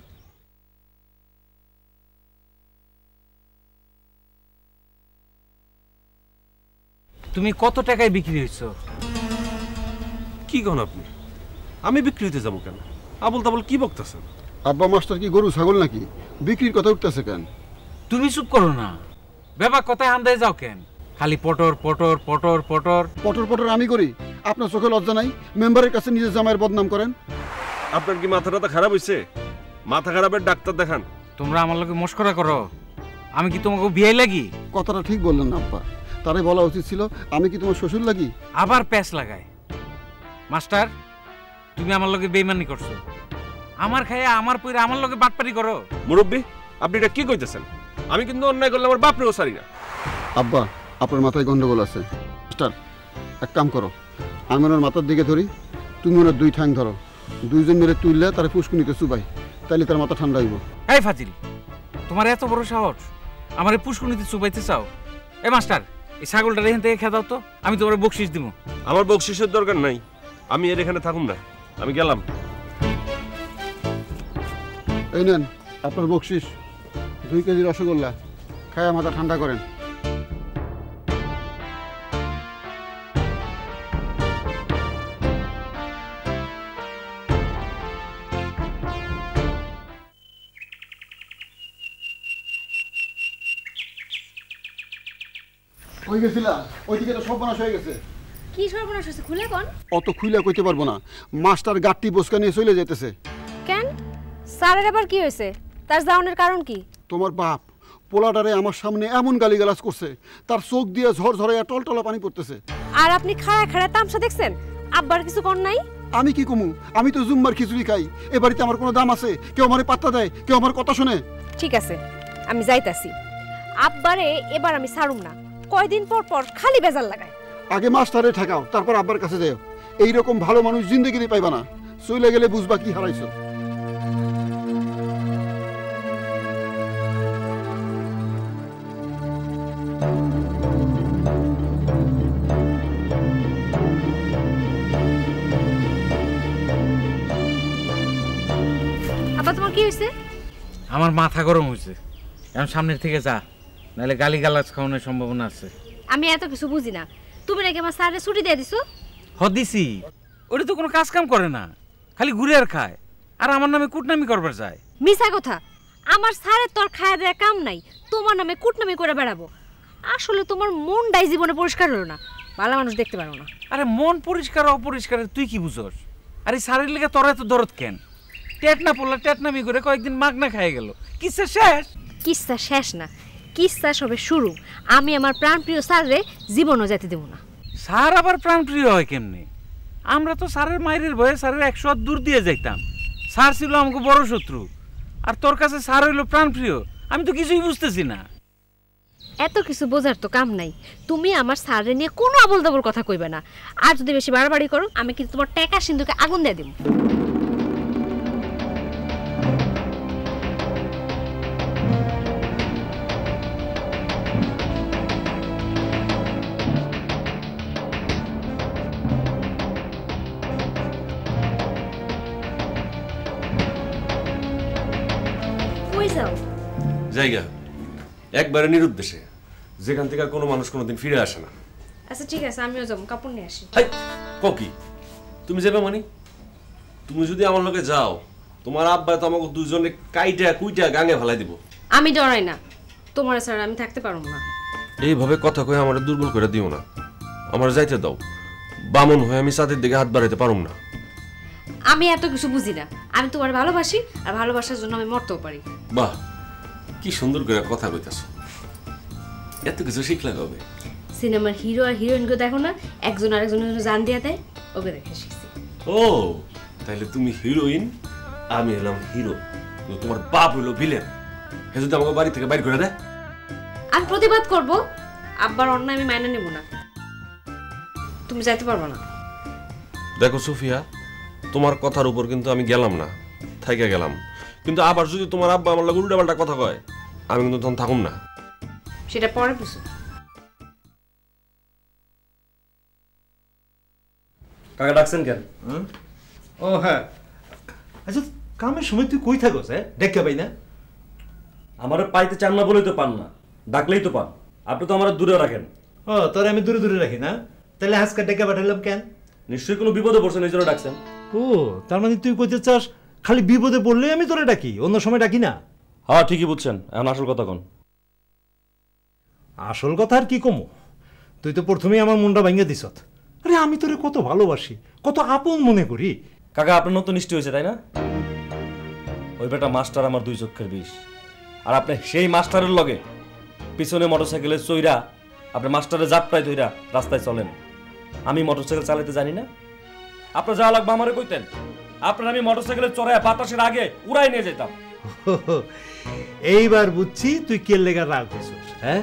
তুমি কত টাকায় বিক্রি হইছো? কি কন আপনি? আমি বিক্রি হইতে যাবো কেন? আবল তাবল কি বকতেছেন? আব্বা মাস্টার কি গরু ছাগল নাকি? বিক্রির কথা উঠতেছে কেন? তুমি চুপ করো না, ব্যাপার কথায় আন্দায় যাও কেন? খালি পটর পটর পটর পটর পটর পটর আমি করি? আপনার চোখে লজ্জা নাই? মেম্বারের কাছে নিজের জামাইয়ের বদনাম করেন। আপনার কি মাথাটা খারাপ হইছে? মাথা খারাপের ডাক্তার দেখান। তোমরা আমার লোকে মস্করা করো। আমি কি তোমাকে বিয়ে লাগি? কথাটা ঠিক বললেন না আব্বা, তারে বলা উচিত ছিল আমি কি তোমার শ্বশুর লাগি? আবার প্যাচ লাগায়। মাস্টার, তুমি আমার লোকে বেইমানি করছো। আমার খাইয়া আমার পয়রা আমার লোকে বাটপারি করো। মুরব্বি, আপনি এটা কি কইতেছেন? আমি কিন্তু অন্যায় করলে আমার বাপরেও সারি না। আব্বা, আপনার মাথায় গন্ডগোল আছে। মাস্টার, এক কাম করো, আমি ওনার মাথার দিকে ধরি, তুমি ওনার 2 ঠ্যাং ধরো, 2জন মিলে তুললে তার পুষ্কুনিতে চুবাই, তাইলে তার মাথা ঠান্ডা হইব। এই ফাজিল, তোমার এত বড় সাহস আমার পুষ্কুনিতে চুবাইতে চাও? এ মাস্টার, এই ছাগলটা এখান থেকে খেয়ে দাও তো, আমি তোমার বকশিস দিব। আমার বকশিসের দরকার নাই, আমি এর এখানে থাকুম না, আমি গেলাম। এই নেন আপনার বকশিস, 2 কেজি রসগোল্লা, খায়া মাথা ঠান্ডা করেন। ওই গেছিলা, ওইদিকে তো সর্বনাশ হয়ে গেছে। কি সর্বনাশ হয়েছে খুলে কোন? অত খুইলা কইতে পারবো না, মাস্টার গাট্টি বসকা নিয়ে চলে যেতেছে। কেন? স্যারের আবার কি হয়েছে? তার যাওয়ানোর কারণ কি? তোমার বাপ পোলাটারে আমার সামনে এমন গালিগালাজ করছে, তার চোখ দিয়ে ঝরঝরাইয়া টলটলা পানি পড়তেছে। আর আপনি খাড়া খাড়া তামসা দেখছেন? আব্বার কিছু কর নাই? আমি কি কমু? আমি তো জুম্মার খিচুড়ি খাই। এ বাড়িতে আমার কোনো দাম আছে? কেউ আমারে পাত্তা দেয়? কেউ আমার কথা শুনে? ঠিক আছে, আমি যাইতাছি। আব্বারে এবার আমি ছাড়ুম না। কয়দিন পর পর খালি বেজাল লাগায়। আগে মাস্টারে ঠেকাও, তারপর আব্বার কাছে যাও। এইরকম ভালো মানুষ জিন্দগিতে পাইবা না। চলে গেলে বুঝবা কি হারাইছো। আব্বা, তোমার কি হয়েছে? আমার মাথা গরম হয়েছে, এখন সামনের থেকে যা, নাহলে গালি গালাজ খাওয়ানোর সম্ভাবনা আছে। আমি এত কিছু বুঝি না। তুমি নাকি আমার স্যারের ছুটি দিয়ে দিছো? হদিসি, ওটা তো কোনো কাজ কাম করে না, খালি ঘুরে আর খায়, আর আমার নামে কুটনামি করবার যায়। মিছা কথা। আমার স্যারের তোর খায়া দেয়া কাম নাই, তোমার নামে কুটনামি করে বেড়াবো। আসলে তোমার মনটাই জীবনে পরিষ্কার হলো না, ভালো মানুষ দেখতে পারো না। আরে মন পরিষ্কার অপরিষ্কার তুই কি বুঝস? আরে স্যারের লেগে তোর এত দরদ কেন? টেট না পড়লা টেটনামি করে কয়েকদিন মাগনা খাই গেল, কিসা শেষ? কিসা শেষ না, কিসা সবে শুরু। আমি আমার প্রাণপ্রিয় স্যাররে জীবনও যেতে দেব না। স্যার আবার প্রাণপ্রিয় হয় কেমনে? আমরা তো স্যারের মায়ের ভয়ে স্যারের 100 হাত দূর দিয়ে যাইতাম। স্যার ছিল আমাকে বড় শত্রু, আর তোর কাছে স্যার হইলো প্রাণপ্রিয়। আমি তো কিছুই বুঝতেছি না। এত কিছু বোঝার তো কাম নাই। তুমি আমার স্যাররে নিয়ে কোনো আবল দাবল কথা কইবে না। আর যদি বেশি বাড়াবাড়ি করো, আমি কিন্তু তোমার টাকা সিন্ধুকে আগুন দিয়ে দেব। কই যাও? জায়গা একবারে নিরুদ্দেশে, যেখান থেকে কোনো মানুষ কোনোদিন ফিরে আসে না। আচ্ছা ঠিক আছে, আমিও যাবো, কাপড় নিয়ে আসি। কি তুমি যাবে মানে? তুমি যদি আমার লগে যাও, তোমার আব্বা তো আমাকে দুজনে কাইটা কুইটা গাঙে ফেলাই দিব। আমি ডরাই না, তোমার স্যার আমি থাকতে পারবো না। এইভাবে কথা কয়ে আমার দুর্বল করে দিও না, আমার যাইতে দাও। বামন হয়ে আমি চাঁদের দিকে হাত বাড়াইতে পারুম না। আমি এত কিছু বুঝি না, আমি তোমার ভালোবাসি, আর ভালোবাসার জন্য আমি মরতেও পারি। বাহ, কি সুন্দর করে কথা কইতাছ। এত কিছু শিখলা কবে? সিনেমার হিরো আর হিরোইনকে দেখো না, একজন আরেকজনের জন্য জান দিয়ে দেয়, ওকে দেখে শিখছি। ও তাইলে তুমি হিরোইন, আমি হলাম হিরো, তোমার বাপ হইলো ভিলেন। হে যদি আমাকে বাড়ি থেকে বাইর করে দেয়, আমি প্রতিবাদ করব, আব্বার অন্যায় আমি মাইনে নেব না। তুমি যাইতে পারবো না। দেখো সুফিয়া, তোমার কথার উপর কিন্তু আমি গেলাম না, থাইকা গেলাম। কিন্তু আবার যদি তোমার আব্বা আমার লাগে উল্টা পাল্টা কথা কয়, আমি কিন্তু তখন থাকুম না। সেটা পরে বুঝো। কাকা ডাকছেন কেন? ও হ্যাঁ, আচ্ছা কামের সময় তুই কই থাকস? দেখে পাই না? আমার পাইতে চান না বলেই তো পান না, ডাকলেই তো পান। আপনি তো আমার দূরে রাখেন। ও তোর আমি দূরে দূরে রাখি না, তাহলে আজকে ডেকে পাঠালাম কেন? নিশ্চয়ই কোনো বিপদে পড়ছেন, এই জন্য ডাকছেন। ও তার মানে তুই কইতে চাস খালি বিপদে পড়লে আমি তোরে ডাকি, অন্য সময় ডাকি না? হ্যাঁ ঠিকই বুঝছেন। এখন আসল কথা কোন? আসল কথা আর কি কমু, তুই তো প্রথমেই আমার মনটা ভাঙিয়ে দিস। আরে আমি তোরে কত ভালোবাসি, কত আপন মনে করি। কাকা আপনার নতুন নিষ্ঠি হয়েছে তাই না? ওই বেটা মাস্টার আমার দুই চক্ষের বিষ। আর আপনি সেই মাস্টারের লগে পিছনে মোটরসাইকেলের চইরা আপনি মাস্টারের জাপটাই ধইরা রাস্তায় চলেন। আমি মোটরসাইকেল চালাতে জানি না? আপনার যাওয়া লাগবে আমারে কইতেন, আপনার আমি মোটরসাইকেলের চড়ায় বাতাসের আগে উড়াই নিয়ে যেতাম। এইবার বুঝছি তুই কে লেগা রাগ হয়েছিস। হ্যাঁ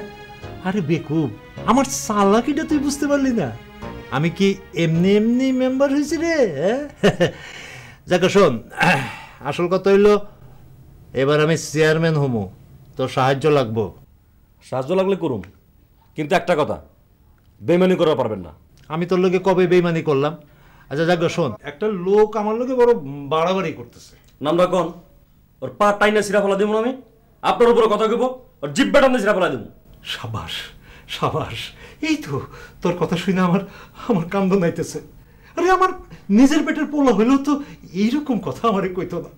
আরে বেকুব, আমার চালাকিটা তুই বুঝতে পারলি না? আমি কি এমনি এমনি মেম্বার হয়েছি রে? যাকে শোন, আসল কথা হইলো এবার আমি চেয়ারম্যান হমু, তোর সাহায্য লাগবো। সাহায্য লাগলে করুম, কিন্তু একটা কথা, বেইমানি করা পারবেন না। আমি তোর লোকে কবে বেইমানি করলাম? আচ্ছা যাকে শোন, একটা লোক আমার লোকে বড় বাড়াবাড়ি করতেছে। নামটা কোন? ওর পা টাইনা সিরা ফেলা দেবো আমি, আপনার উপরে কথা কইব, ওর জিব্বা টাইনা সিরা ফেলা দেবো। সাবাস সাবাস, এই তো তোর কথা শুনে আমার আমার কান্দ নাইতেছে। আরে আমার নিজের পেটের পোলা হইলেও তো এইরকম কথা আমারে কইতো না।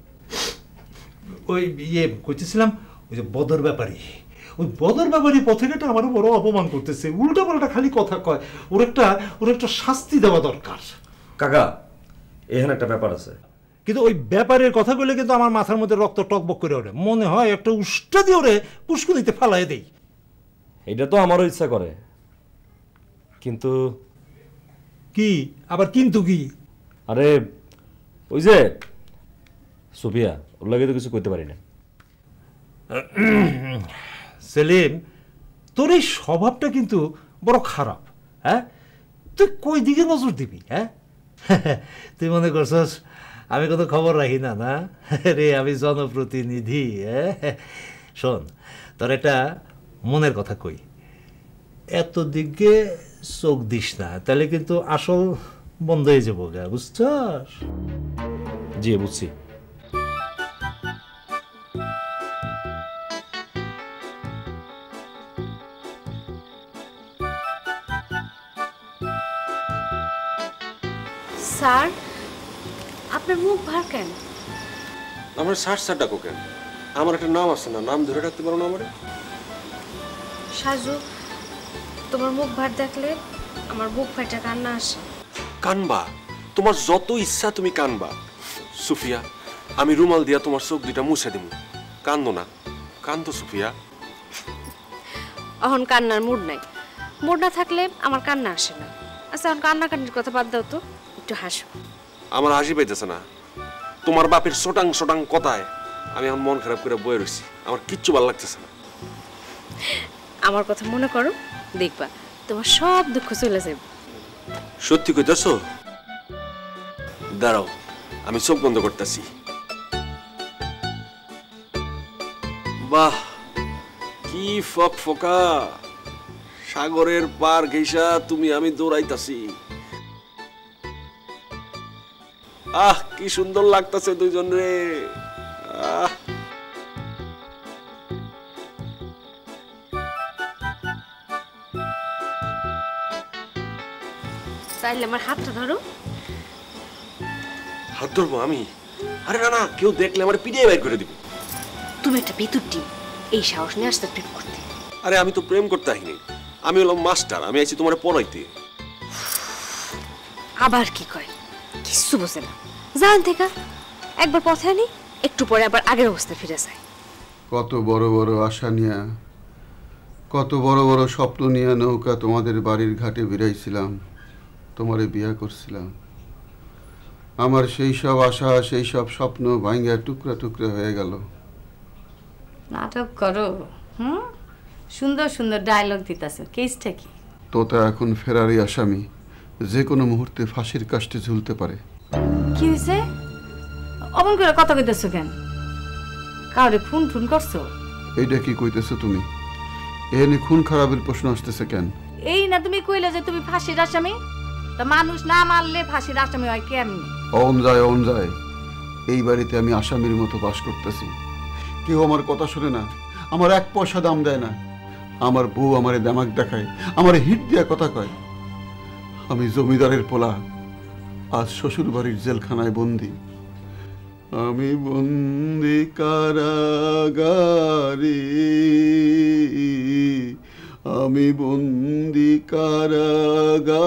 ওই কইতেছিলাম ওই যে বদর ব্যাপারী, ওই বদর ব্যাপারী পথেঘাটে আমারও বড় অপমান করতেছে, উল্টা পাল্টা খালি কথা কয়। ওর একটা শাস্তি দেওয়া দরকার। কাকা এখানে একটা ব্যাপার আছে, কিন্তু ওই ব্যাপারের কথা কইলে কিন্তু আমার মাথার মধ্যে রক্ত টকবক করে ওঠে, মনে হয় একটা উষ্টা দিয়ে ওরে পুষ্কুনিতে ফালাই দেই। এটা তো আমারও ইচ্ছা করে, কিন্তু কি আবার কিন্তু কি? আরে ওই যে সুফিয়া, ওর লাগে তো কিছু করতে পারি না। সেলিম, তোর এই স্বভাবটা কিন্তু বড় খারাপ। হ্যাঁ তুই কই দিকে নজর দিবি? হ্যাঁ তুই মনে করছস আমি কোনো খবর রাখি না? না রে, আমি জনপ্রতিনিধি। শোন, তোর একটা মনের কথা কই, এত দিকে চোখ দিস না, তাহলে কিন্তু আসল বন্ধ হয়ে যাবো গা, বুঝছস? জি বুঝছি। স্যার আপনার মুখ ভার কেন? আমার সার ডাকো কেন? আমার একটা নাম আছে না, নাম ধরে রাখতে পারো না আমারে? সাজু, তোমার মুখ ভার দেখলে আমার বুক ফাটা কান্না আসে। কানবা, তোমার যত ইচ্ছা তুমি কানবা। সুফিয়া, আমি রুমাল দিয়া তোমার চোখ দুইটা মুছে দিব, কান্দো না, কান্দো সুফিয়া। এখন কান্নার মুড নাই, মুড না থাকলে আমার কান্না আসে না। আচ্ছা এখন কান্নাকাটির কথা বাদ দাও তো, একটু হাসো। আমার হাসি পাইতেছে না, তোমার বাপের সোটাং সোটাং কথায় আমি এখন মন খারাপ করে বয়ে রয়েছি, আমার কিচ্ছু ভালো লাগতেছে না। আমার কথা মনে করো, দেখবা তোমার সব দুঃখ চলে যাবে। সত্যি কইতাছো? দাঁড়াও, আমি চোখ বন্ধ করতেছি। বাহ, কি ফকফকা, সাগরের পার ঘেঁষা তুমি আমি দৌড়াইতাছি। আহ কি সুন্দর লাগতাছে দুইজন রে। তাইলে আমার হাতটা ধরো। হাত ধরবো আমি? আরে না না, কেউ দেখলে আমার পিটিয়ে বের করে দিব। তুমি একটা বিদ্যুৎ টিম, এই সাহস নিয়ে আসতে প্রেম করতে? আরে আমি তো প্রেম করতে আসিনি, আমি হলাম মাস্টার, আমি আইছি তোমার পড়াইতে। আবার কি কয়, কিচ্ছু বোঝে না। জান থেকে একবার পথে আনি, একটু পরে আবার আগের অবস্থায় ফিরে যায়। কত বড় বড় আশা নিয়া, কত বড় বড় স্বপ্ন নিয়ে নৌকা তোমাদের বাড়ির ঘাটে বেরাইছিলাম, তোমারে বিয়া করছিলাম। আমার সেই সব আশা, সেই সব স্বপ্ন ভাঙ্গা টুকরা টুকরা হয়ে গেল। নাটক করো, সুন্দর সুন্দর ডায়লগ দিতেছ, কেসটা কি? তোতা এখন ফেরারি আসামি, যে কোনো মুহূর্তে ফাঁসির কাস্টে ঝুলতে পারে। কি হয়েছে? অমন করে কথা কইতেছো কেন? কাউরে খুন খুন করছো? এইটা কি কইতেছো তুমি? এনে খুন খারাপের প্রশ্ন আসতেছে কেন? এই না তুমি কইলে যে তুমি ফাঁসির আসামি, তা মানুষ না মারলে ফাঁসির আসামি হয় কেমনি? অন যায় এই বাড়িতে আমি আসামির মতো বাস করতেছি। কেউ আমার কথা শুনে না, আমার এক পয়সা দাম দেয় না। আমার বউ আমারে দামাক দেখায়, আমার হিট দিয়া কথা কয়। আমি জমিদারের পোলা, আজ শ্বশুর বাড়ির জেলখানায় বন্দি। আমি বন্দি কারাগারে, আমি বন্দি কারাগারে।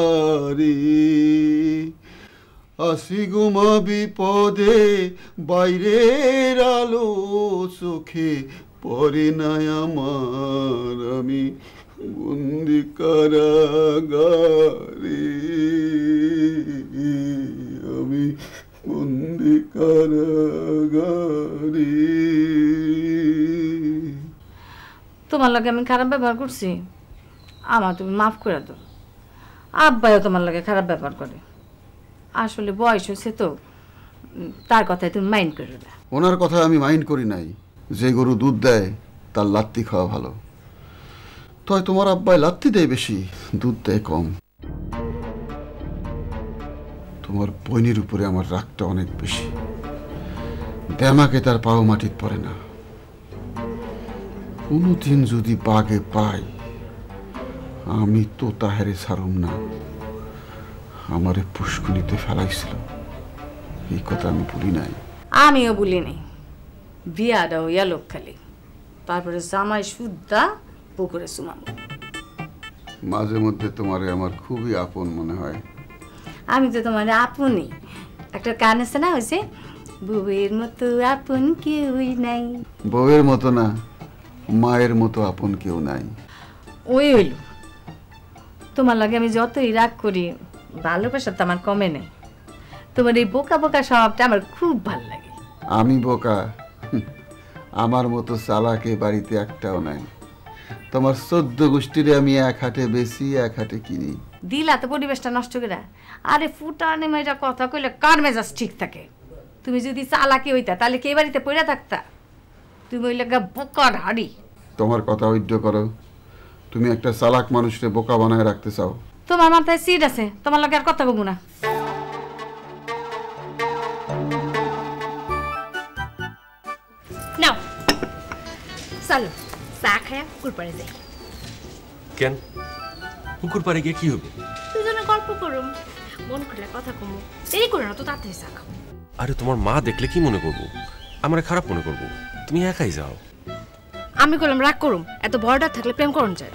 আসি গুমা বিপদে, বাইরের আলো চোখে পরে নাই আমার। আমি বন্দি কারাগারে, আমি বন্দি কারাগারে। তোমার লাগে আমি খারাপ ব্যবহার করছি, আমার তুমি মাফ করে দাও। আব্বাইও তোমার লাগে খারাপ ব্যবহার করে, আসলে বয়স হচ্ছে তো, তার কথায় তুমি মাইন্ড করে দাও। ওনার কথা আমি মাইন্ড করি নাই। যে গরু দুধ দেয় তার লাত্তি খাওয়া ভালো। তাই তোমার আব্বাই লাত্তি দেয় বেশি, দুধ দেয় কম। তোমার বইনের উপরে আমার রাগটা অনেক বেশি। দেমাকে তার পাও মাটিত পড়ে না। কোনোদিন যদি বাগে পাই, আমি তো তাহারে ছাড়ুম না। আমারে পুষ্কুনিতে ফেলাইছিল, এই কথা আমি ভুলি নাই। আমিও বলি নাই, বিয়াটা হইয়া লোক খালি, তারপরে জামাই সুদ্ধা পুকুরে সুমাম। মাঝে মধ্যে তোমারে আমার খুবই আপন মনে হয়। আমি তো তোমার আপনই। একটা গান আছে না, হয়েছে বউয়ের মতো আপন কেউই নাই। বউয়ের মতো না, মায়ের মতো আপন কেউ নাই। ওই হইল, তোমার লাগে আমি যতই রাগ করি, ভালোবাসা তো আমার কমে নেই। তোমার এই বোকা বোকা স্বভাবটা আমার খুব ভাল লাগে। আমি বোকা? আমার মতো চালাকে বাড়িতে একটাও নাই। তোমার 14 গোষ্ঠীরে আমি এক হাটে বেশি, এক হাটে কিনি। দিলা তো পরিবেশটা নষ্ট করে। আরে ফুটানে মেয়েটা কথা কইলে কার মেজাজ ঠিক থাকে? তুমি যদি চালাকি হইতা তাহলে কে বাড়িতে পড়ে থাকতা? তুমি ওই লাগা বোকার হাড়ি। তোমার কথা ঐক্য করো। তুমি একটা চালাক মানুষকে বোকা বানায় রাখতে চাও। তোমার মাথায় সিট আছে, তোমার লাগে আর কথা কব না। নাও চলো, চা খায়া পুকুর পাড়ে যাই। কেন? পুকুর পাড়ে গিয়ে কি হবে? দুজনে গল্প করুম, মন খুলে কথা কমু। দেরি করো না তো, তাড়াতাড়ি চা খাও। আরে তোমার মা দেখলে কি মনে করবো? আমার খারাপ মনে করবো। তুমি একাই যাও। আমি করলাম রাগ করুম, এত ভয়টা থাকলে প্রেম করুন যায়।